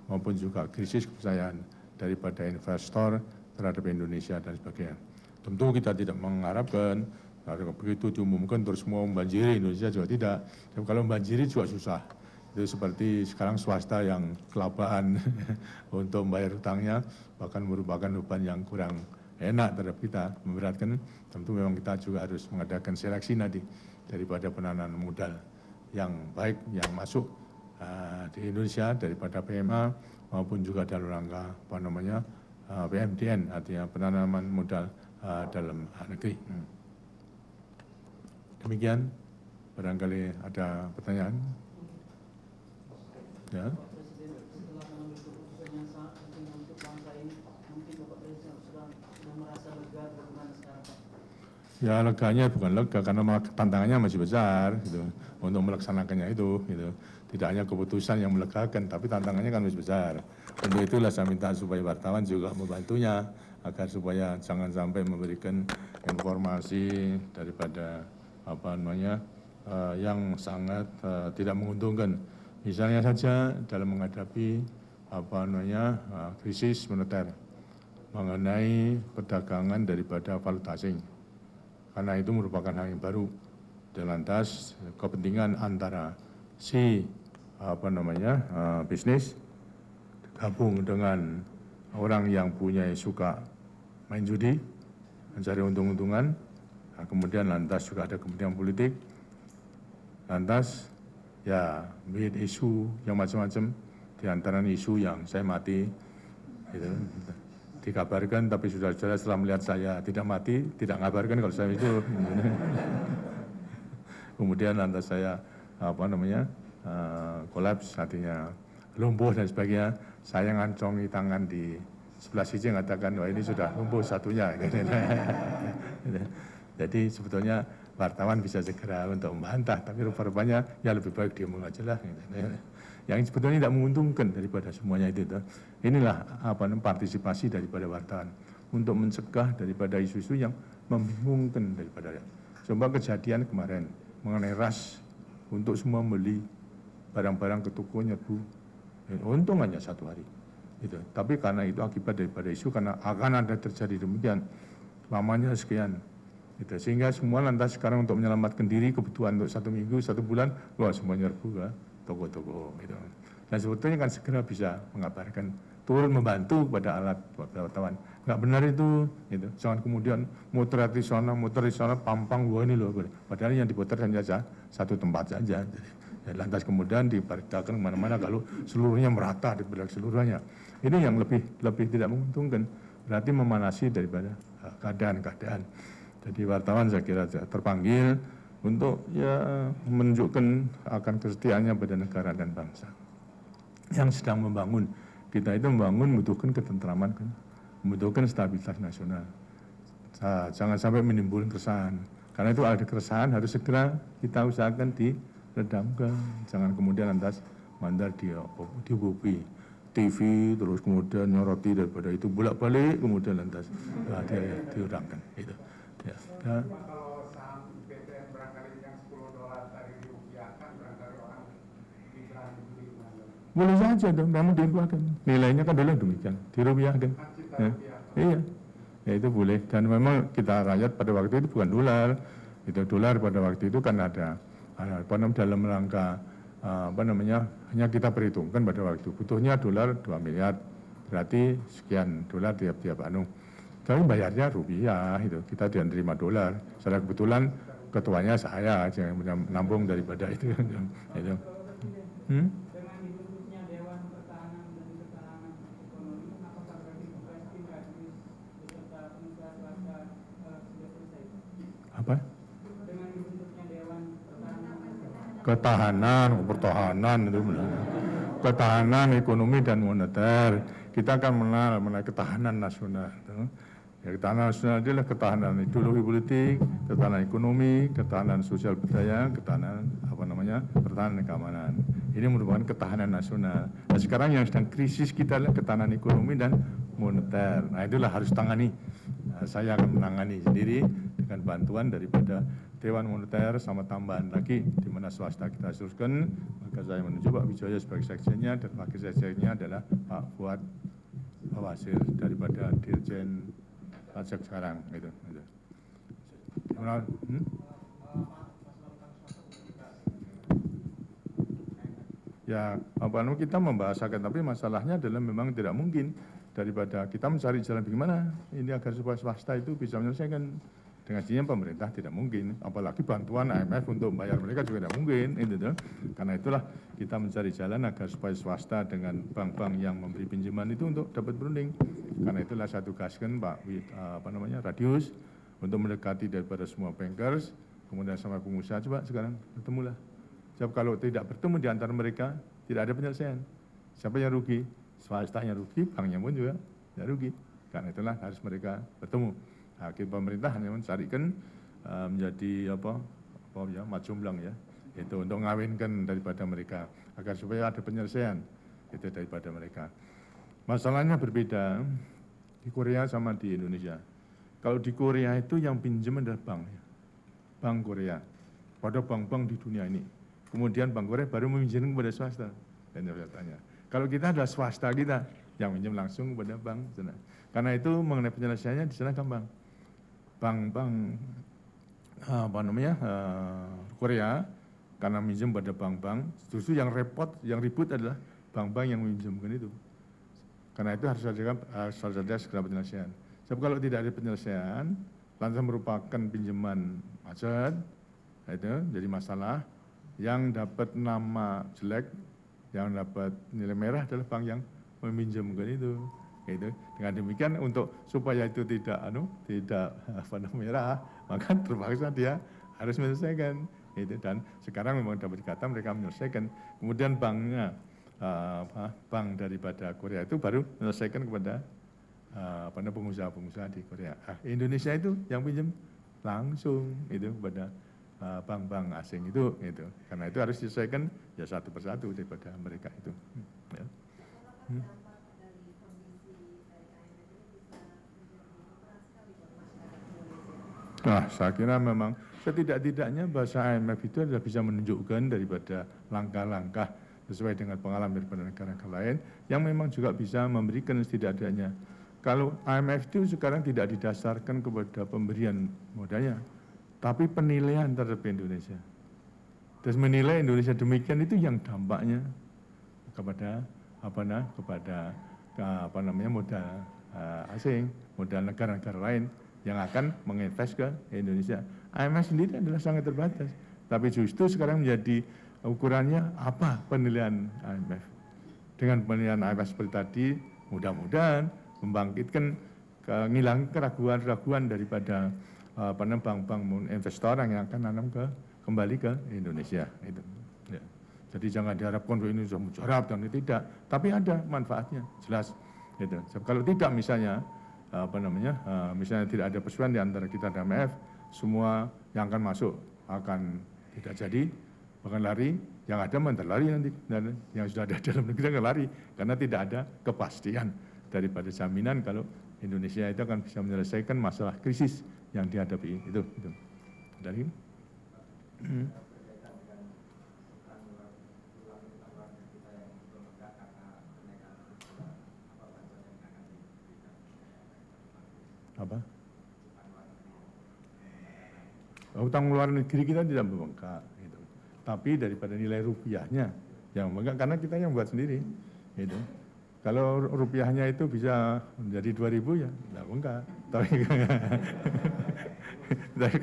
maupun juga krisis kepercayaan daripada investor terhadap Indonesia dan sebagainya. Tentu kita tidak mengharapkan begitu diumumkan terus semua membanjiri Indonesia, juga tidak. Dan kalau membanjiri juga susah. Itu seperti sekarang swasta yang kelapaan untuk membayar hutangnya, bahkan merupakan beban yang kurang enak terhadap kita, memberatkan. Tentu memang kita juga harus mengadakan seleksi nanti daripada penanaman modal yang baik yang masuk di Indonesia daripada PMA maupun juga dalam rangka PMDN, artinya penanaman modal dalam negeri. Demikian, barangkali ada pertanyaan. Ya. Ya, leganya bukan lega karena tantangannya masih besar gitu, untuk melaksanakannya itu gitu. Tidak hanya keputusan yang melegakan, tapi tantangannya kan masih besar. Untuk itulah saya minta supaya wartawan juga membantunya agar supaya jangan sampai memberikan informasi daripada yang sangat tidak menguntungkan. Misalnya saja dalam menghadapi krisis moneter mengenai perdagangan daripada valuta asing, karena itu merupakan hal yang baru. Dan lantas kepentingan antara si bisnis gabung dengan orang yang suka main judi, mencari untung-untungan, nah, kemudian lantas juga ada kepentingan politik, lantas ya isu yang macam-macam, diantaranya isu yang saya mati, gitu, dikabarkan, tapi saudara-saudara setelah melihat saya tidak mati, tidak ngabarkan kalau saya itu. Kemudian lantas saya kolaps, artinya lumpuh dan sebagainya. Saya ngancongi tangan di sebelah sisi, mengatakan wah ini sudah lumpuh satunya. Jadi sebetulnya wartawan bisa segera untuk membantah, tapi rupa-rupanya ya lebih baik diomong aja lah. Yang sebetulnya tidak menguntungkan daripada semuanya itu. Inilah partisipasi daripada wartawan untuk mencegah daripada isu-isu yang membingungkan daripada. Coba kejadian kemarin mengenai ras untuk semua beli barang-barang ke toko nyerbu, untung hanya 1 hari. Tapi karena itu akibat daripada isu, karena akan ada terjadi demikian lamanya sekian. Sehingga semua lantas sekarang untuk menyelamatkan diri kebutuhan untuk 1 minggu, 1 bulan, wah semua nyerbu ke toko-toko. Dan sebetulnya kan segera bisa mengabarkan, turun membantu kepada alat wartawan. Nggak benar itu. Jangan kemudian muter di sana, pampang, wah ini loh. Padahal yang diputar hanya satu tempat saja. Lantas kemudian diberitakan kemana-mana kalau seluruhnya merata di seluruhnya. Ini yang lebih tidak menguntungkan. berarti memanasi daripada keadaan-keadaan. Jadi wartawan saya kira terpanggil untuk ya menunjukkan akan kesetiaannya pada negara dan bangsa yang sedang membangun. Kita itu membangun membutuhkan ketentraman, kan? Membutuhkan stabilitas nasional. Jangan sampai menimbulkan keresahan. Karena itu ada keresahan harus segera kita usahakan diredamkan. Jangan kemudian lantas mandar dihubupi TV terus kemudian nyoroti daripada itu bolak-balik kemudian lantas diurangkan. Itu. Ya. Ya. Kalau saham BTN barangkali yang $10 tadi dirupiahkan, barangkali orang berani beli. Boleh saja dong, namun dirupiahkan. Nilainya kan dulu demikian, dirupiahkan. Ya. Iya, ya itu boleh. Dan memang kita rakyat pada waktu itu bukan dolar, itu dolar pada waktu itu kan ada dalam rangka hanya kita perhitungkan pada waktu butuhnya dolar 2 miliar, berarti sekian dolar tiap-tiap Kami bayarnya rupiah, itu kita tidak terima dolar. Secara kebetulan ketuanya saya yang menampung daripada itu. Itu. Dengan dibentuknya Dewan Pertahanan dan Ketahanan Ekonomi, apakah berarti tugas tim Radis beserta pengusaha swasta sudah selesai? Apa? Dengan dibentuknya Dewan Pertahanan itu benar. Ketahanan ekonomi dan moneter. Kita akan mengenal ketahanan nasional. Ya, ketahanan nasional adalah ketahanan ideologi politik, ketahanan ekonomi, ketahanan sosial budaya, ketahanan pertahanan keamanan. Ini merupakan ketahanan nasional. Nah, sekarang yang sedang krisis kita adalah ketahanan ekonomi dan moneter. Nah, itulah harus tangani. Nah, saya akan menangani sendiri dengan bantuan daripada Dewan Moneter sama tambahan lagi di mana swasta kita suruskan. Maka saya menunjuk Pak Wijaya sebagai sekjennya dan wakil sekjennya adalah Pak Fuad Bawasir daripada Dirjen Pajak sekarang gitu. Ya, kita membahasakan, tapi masalahnya adalah memang tidak mungkin daripada kita mencari jalan bagaimana ini agar supaya swasta itu bisa menyelesaikan. Dengan sini pemerintah tidak mungkin, apalagi bantuan IMF untuk membayar mereka juga tidak mungkin. Karena itulah kita mencari jalan agar supaya swasta dengan bank-bank yang memberi pinjaman itu untuk dapat berunding. Karena itulah saya tugaskan Pak Radius untuk mendekati daripada semua bankers, kemudian sama pengusaha, coba sekarang bertemulah. Sebab kalau tidak bertemu di antara mereka, tidak ada penyelesaian. Siapa yang rugi? Swasta yang rugi, banknya pun juga tidak rugi. Karena itulah harus mereka bertemu. Hakim pemerintah hanya mencarikan menjadi majumblang ya, itu untuk ngawinkan daripada mereka agar supaya ada penyelesaian itu daripada mereka. Masalahnya berbeda di Korea sama di Indonesia. Kalau di Korea itu yang pinjam adalah bank, bank Korea pada bank-bank di dunia ini. Kemudian bank Korea baru meminjamkan kepada swasta. Dan saya tanya, kalau kita adalah swasta kita yang pinjam langsung kepada bank sana. Karena itu mengenai penyelesaiannya di sana gampang. Bank-bank Korea karena minjem pada bank-bank, justru yang ribut adalah bank-bank yang meminjamkan itu. Karena itu harus ada segera penyelesaian. Sebab kalau tidak ada penyelesaian, lantas merupakan pinjaman macet, itu jadi masalah. Yang dapat nama jelek, yang dapat nilai merah adalah bank yang meminjamkan itu. Gitu. Dengan demikian untuk supaya itu tidak merah, maka terpaksa dia harus menyelesaikan itu. Dan sekarang memang dapat dikata mereka menyelesaikan. Kemudian bank daripada Korea itu baru menyelesaikan kepada pengusaha-pengusaha di Korea. Indonesia itu yang pinjam langsung itu kepada bank-bank asing itu. Karena itu harus diselesaikan ya satu persatu daripada mereka itu. Ya. Nah, saya kira memang setidak-tidaknya bahasa IMF itu adalah bisa menunjukkan daripada langkah-langkah sesuai dengan pengalaman daripada negara-negara lain yang memang juga bisa memberikan setidak-tidaknya. Kalau IMF itu sekarang tidak didasarkan kepada pemberian modalnya, tapi penilaian terhadap Indonesia. Terus menilai Indonesia demikian itu yang dampaknya kepada modal asing, modal negara-negara lain yang akan menginvest ke Indonesia. IMF sendiri adalah sangat terbatas, tapi justru sekarang menjadi ukurannya apa penilaian IMF. Dengan penilaian IMF seperti tadi, mudah-mudahan membangkitkan ngilang keraguan-keraguan daripada bank-bank investor yang akan nanam kembali ke Indonesia. Itu. Ya. Jadi jangan diharapkan ini sudah mujarab dan tidak, tapi ada manfaatnya jelas. Gitu. Kalau tidak misalnya misalnya tidak ada persesuaian di antara kita dan IMF, semua yang akan masuk akan tidak jadi, bahkan lari, yang ada lari nanti, dan yang sudah ada dalam negeri akan lari, karena tidak ada kepastian daripada jaminan kalau Indonesia itu akan bisa menyelesaikan masalah krisis yang dihadapi itu. Dari apa? Utang luar negeri kita tidak membengkak, gitu. Tapi daripada nilai rupiahnya yang membengkak, karena kita yang buat sendiri, gitu. Kalau rupiahnya itu bisa menjadi 2.000 ya tidak bengkak. Tapi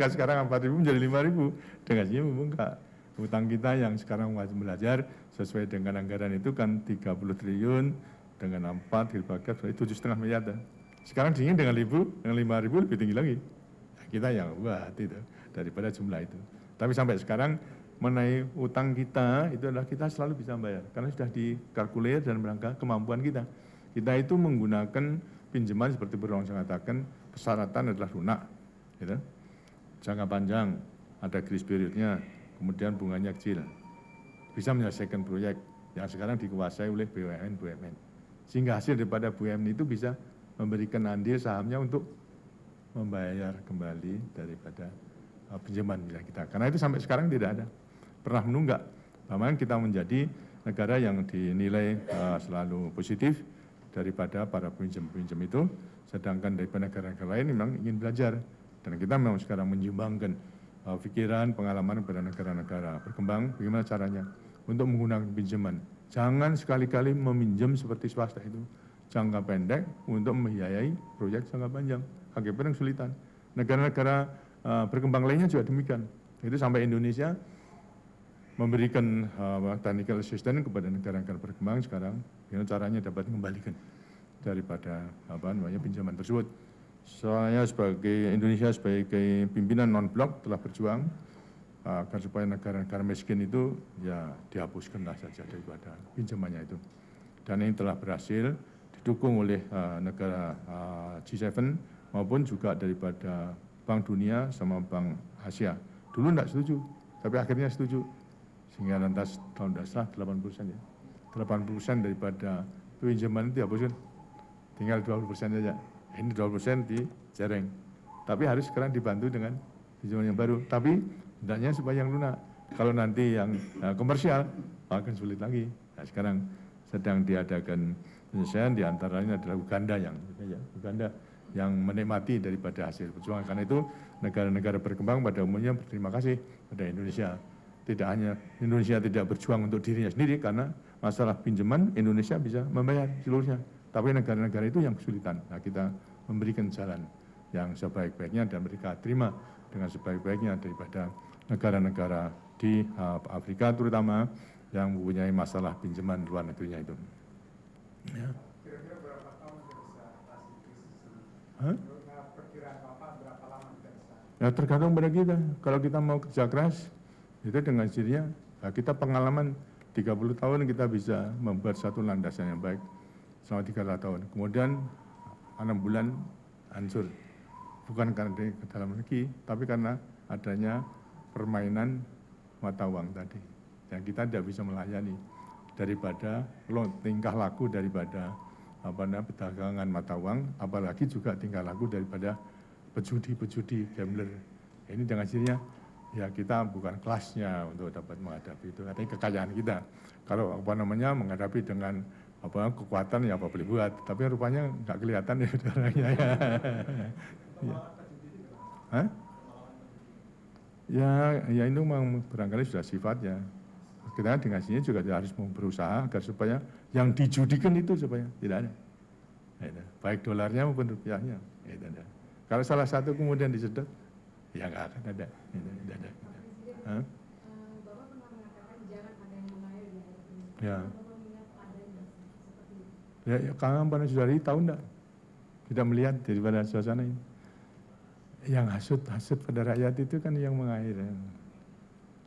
sekarang 4.000 menjadi 5.000, dengan sini membengkak. Utang kita yang sekarang masih belajar sesuai dengan anggaran itu kan 30 triliun dengan 4 dibagi 7,5 miliar. Sekarang dingin dengan 5.000 lebih tinggi lagi. Nah, kita yang buat itu daripada jumlah itu. Tapi sampai sekarang mengenai utang kita itu adalah kita selalu bisa bayar karena sudah dikalkulir dan berangka kemampuan kita. Kita itu menggunakan pinjaman seperti berulang saya katakan, persyaratan adalah lunak, gitu. Jangka panjang, ada grace periodnya, kemudian bunganya kecil, bisa menyelesaikan proyek yang sekarang dikuasai oleh BUMN. Sehingga hasil daripada BUMN itu bisa memberikan andil sahamnya untuk membayar kembali daripada pinjaman kita. Karena itu sampai sekarang tidak ada pernah menunggak. Bahkan kita menjadi negara yang dinilai selalu positif daripada para pinjam-pinjam itu, sedangkan daripada negara-negara lain memang ingin belajar. Dan kita memang sekarang menyumbangkan pikiran, pengalaman kepada negara-negara berkembang, bagaimana caranya untuk menggunakan pinjaman. Jangan sekali-kali meminjam seperti swasta itu, jangka pendek untuk membiayai proyek jangka panjang, akibatnya kesulitan. Negara-negara berkembang lainnya juga demikian. Itu sampai Indonesia memberikan technical assistance kepada negara-negara berkembang sekarang, bagaimana caranya dapat mengembalikan daripada pinjaman tersebut. Saya sebagai Indonesia sebagai pimpinan non-blok telah berjuang agar supaya negara-negara miskin itu ya dihapuskanlah saja daripada pinjamannya itu. Dan ini telah berhasil didukung oleh negara G7 maupun juga daripada Bank Dunia sama Bank Asia. Dulu tidak setuju, tapi akhirnya setuju. Sehingga lantas tahun dasar 80% ya. 80% daripada pinjaman itu dihapuskan. Tinggal 20% saja. Ini 20% dijareng. Tapi harus sekarang dibantu dengan pinjaman yang baru. Tapi hendaknya supaya yang lunak. Kalau nanti yang komersial akan sulit lagi. Nah, sekarang sedang diadakan penyelesaian, di antaranya adalah Uganda yang menikmati daripada hasil perjuangan. Karena itu negara-negara berkembang pada umumnya berterima kasih pada Indonesia. Tidak hanya Indonesia tidak berjuang untuk dirinya sendiri, karena masalah pinjaman Indonesia bisa membayar seluruhnya. Tapi negara-negara itu yang kesulitan. Nah, kita memberikan jalan yang sebaik-baiknya dan mereka terima dengan sebaik-baiknya daripada negara-negara di Afrika terutama yang mempunyai masalah pinjaman luar negerinya itu. Ya. Kira-kira berapa tahun bisa atasi krisis ini? Hah? Perkiraan Bapak berapa lama kita bisa? Ya tergantung pada kita. Kalau kita mau kerja keras, itu dengan sendirinya, nah kita pengalaman 30 tahun kita bisa membuat satu landasan yang baik selama 3 tahun. Kemudian 6 bulan hancur. Bukan karena di dalam negeri, tapi karena adanya permainan mata uang tadi. Yang kita tidak bisa melayani daripada tingkah laku daripada perdagangan mata uang, apalagi juga tingkah laku daripada pejudi, gambler. Ini dengan sendirinya ya kita bukan kelasnya untuk dapat menghadapi itu, artinya kekayaan kita. Kalau menghadapi dengan kekuatan ya apa boleh buat, tapi rupanya nggak kelihatan ya udaranya ya. Hah? Ya itu memang barangkali sudah sifatnya. Kita dengan sini juga harus berusaha agar supaya yang dijudikan itu supaya tidak ada. Baik dolarnya maupun rupiahnya. Kalau salah satu kemudian disedot, ya nggak akan ada. Tidak ada. Hah? Bapak pernah mengatakan jangan ada yang mengalir di air ini. Ya. Bapak mengingat adanya seperti itu. Ya, Kang Panas Sudari tahu enggak? kita melihat daripada suasana ini. Yang hasut pada rakyat itu kan yang mengair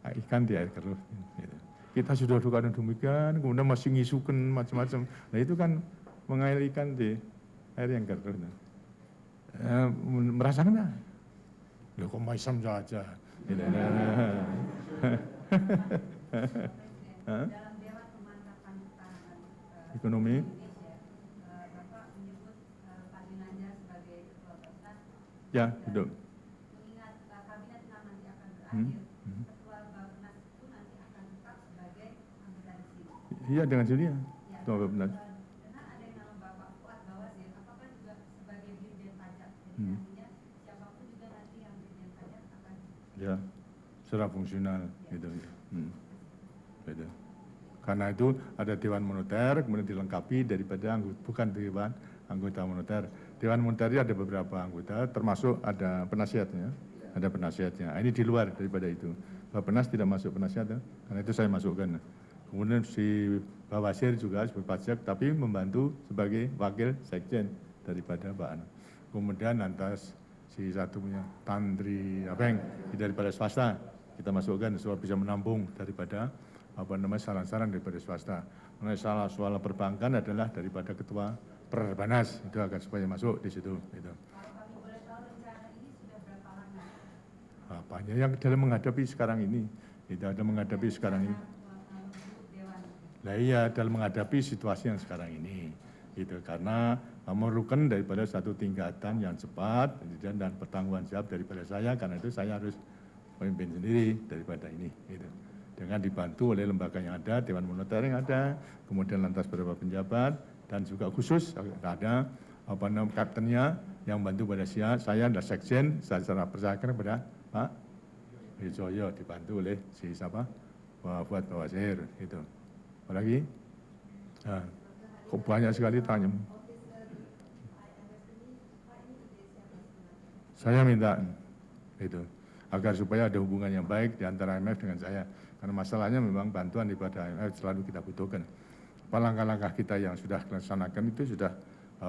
ikan di air keruh. Gitu. Kita sudah duga demikian, kemudian masih ngisukan macam-macam. Nah itu kan mengair ikan di air yang keruh. Merasakan nggak? Loh kok macam saja. Gitu. Dalam Dewan Pemantapan Pertahanan Ekonomi. Indonesia, Bapak menyebut Pak Ginanjar sebagai Ketua Bappenas. Ya, betul. Mengingat kabinet nanti akan berakhir, Ketua Bappenas itu nanti akan tetap sebagai anggota DPR. Iya, dengan sendirinya. Ya, Ketua Bappenas. karena ada yang nama Bapak Fuad Bawazir, apakah juga sebagai Dirjen Pajak? Jadi nantinya siapapun juga nanti yang Dirjen Pajak akan. Ya, secara fungsional gitu. Gitu. Karena itu ada Dewan Moneter, kemudian dilengkapi daripada bukan Dewan Anggota Moneter. Dewan Moneter ada beberapa anggota, termasuk ada penasihatnya. Ada penasihatnya. Ini di luar daripada itu. Bappenas tidak masuk penasihat, karena itu saya masukkan. Kemudian si Bawasir juga sebagai pajak, tapi membantu sebagai wakil sekjen daripada Pak Ana. Kemudian lantas si satunya Tantri Abeng daripada swasta kita masukkan supaya bisa menampung daripada saran-saran daripada swasta. Mengenai soal perbankan adalah daripada ketua Perbanas itu agar supaya masuk di situ. Gitu. Kalau kami boleh tahu rencana ini sudah berapa lama? Apanya yang dalam menghadapi sekarang ini, kita dalam menghadapi sekarang ini. Nah iya dalam menghadapi situasi yang sekarang ini, gitu. Karena memerlukan daripada satu tingkatan yang cepat dan pertanggungan jawab daripada saya. Karena itu saya harus memimpin sendiri daripada ini. Gitu. Dengan dibantu oleh lembaga yang ada, Dewan Moneter yang ada, kemudian lantas beberapa penjabat, dan juga khusus ada kaptennya yang bantu pada saya dan sekjen, saya secara percayakan kepada Pak Wijoyo, dibantu oleh si siapa? Pak Fuad Bawazir, gitu. Apalagi? Nah, kok banyak sekali tanya. Saya minta, itu, agar supaya ada hubungan yang baik di antara IMF dengan saya. Karena masalahnya memang bantuan daripada IMF selalu kita butuhkan. Langkah-langkah kita yang sudah dilaksanakan itu sudah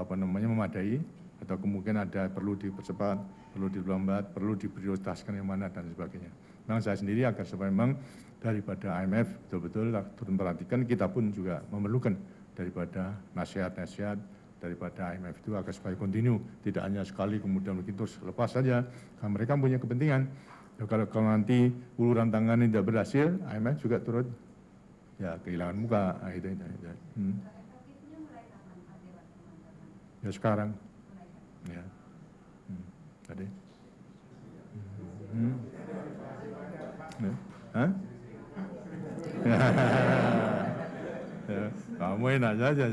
memadai, atau kemungkinan ada perlu dipercepat, perlu diperlambat, perlu diprioritaskan yang mana dan sebagainya. Memang saya sendiri agar supaya memang daripada IMF betul-betul turun perhatikan, kita pun juga memerlukan daripada nasihat-nasihat daripada IMF itu agar supaya kontinu, tidak hanya sekali kemudian begitu lepas saja, karena mereka punya kepentingan. Ya, kalau nanti uluran tangan ini tidak berhasil, IMF juga turut ya kehilangan muka. Itu. Efektifnya mulai kapan Pak Dewan Pemantapan? Ya sekarang. Ya. Tadi. Ya. Hah? Ya, kamu enak saja.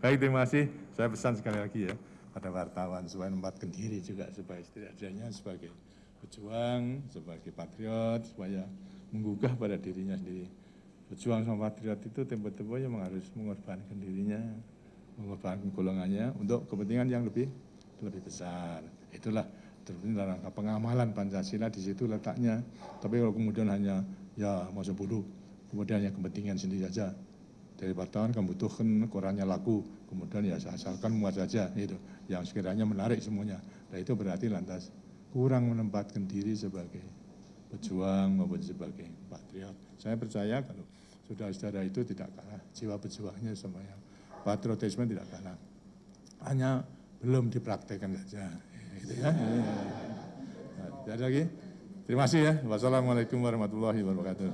Baik, terima kasih. Saya pesan sekali lagi ya pada wartawan supaya menempatkan diri juga supaya setidaknya sebagai pejuang, sebagai patriot, supaya menggugah pada dirinya sendiri. Pejuang sama patriot itu tempo-tempo memang harus mengorbankan dirinya, mengorbankan golongannya untuk kepentingan yang lebih besar. Itulah dalam rangka pengamalan Pancasila, di situ letaknya. Tapi kalau kemudian hanya ya masa bodoh, kemudian hanya kepentingan sendiri saja. Dari wartawan kan butuhkan korannya laku, kemudian ya asalkan muat saja itu, yang sekiranya menarik semuanya. Nah itu berarti lantas kurang menempatkan diri sebagai pejuang maupun sebagai patriot. Saya percaya kalau saudara-saudara itu tidak kalah, jiwa pejuangnya sama yang patriotisme tidak kalah. Hanya belum dipraktekkan saja. Gitu ya. Nah, ada lagi? Terima kasih ya. Wassalamualaikum warahmatullahi wabarakatuh.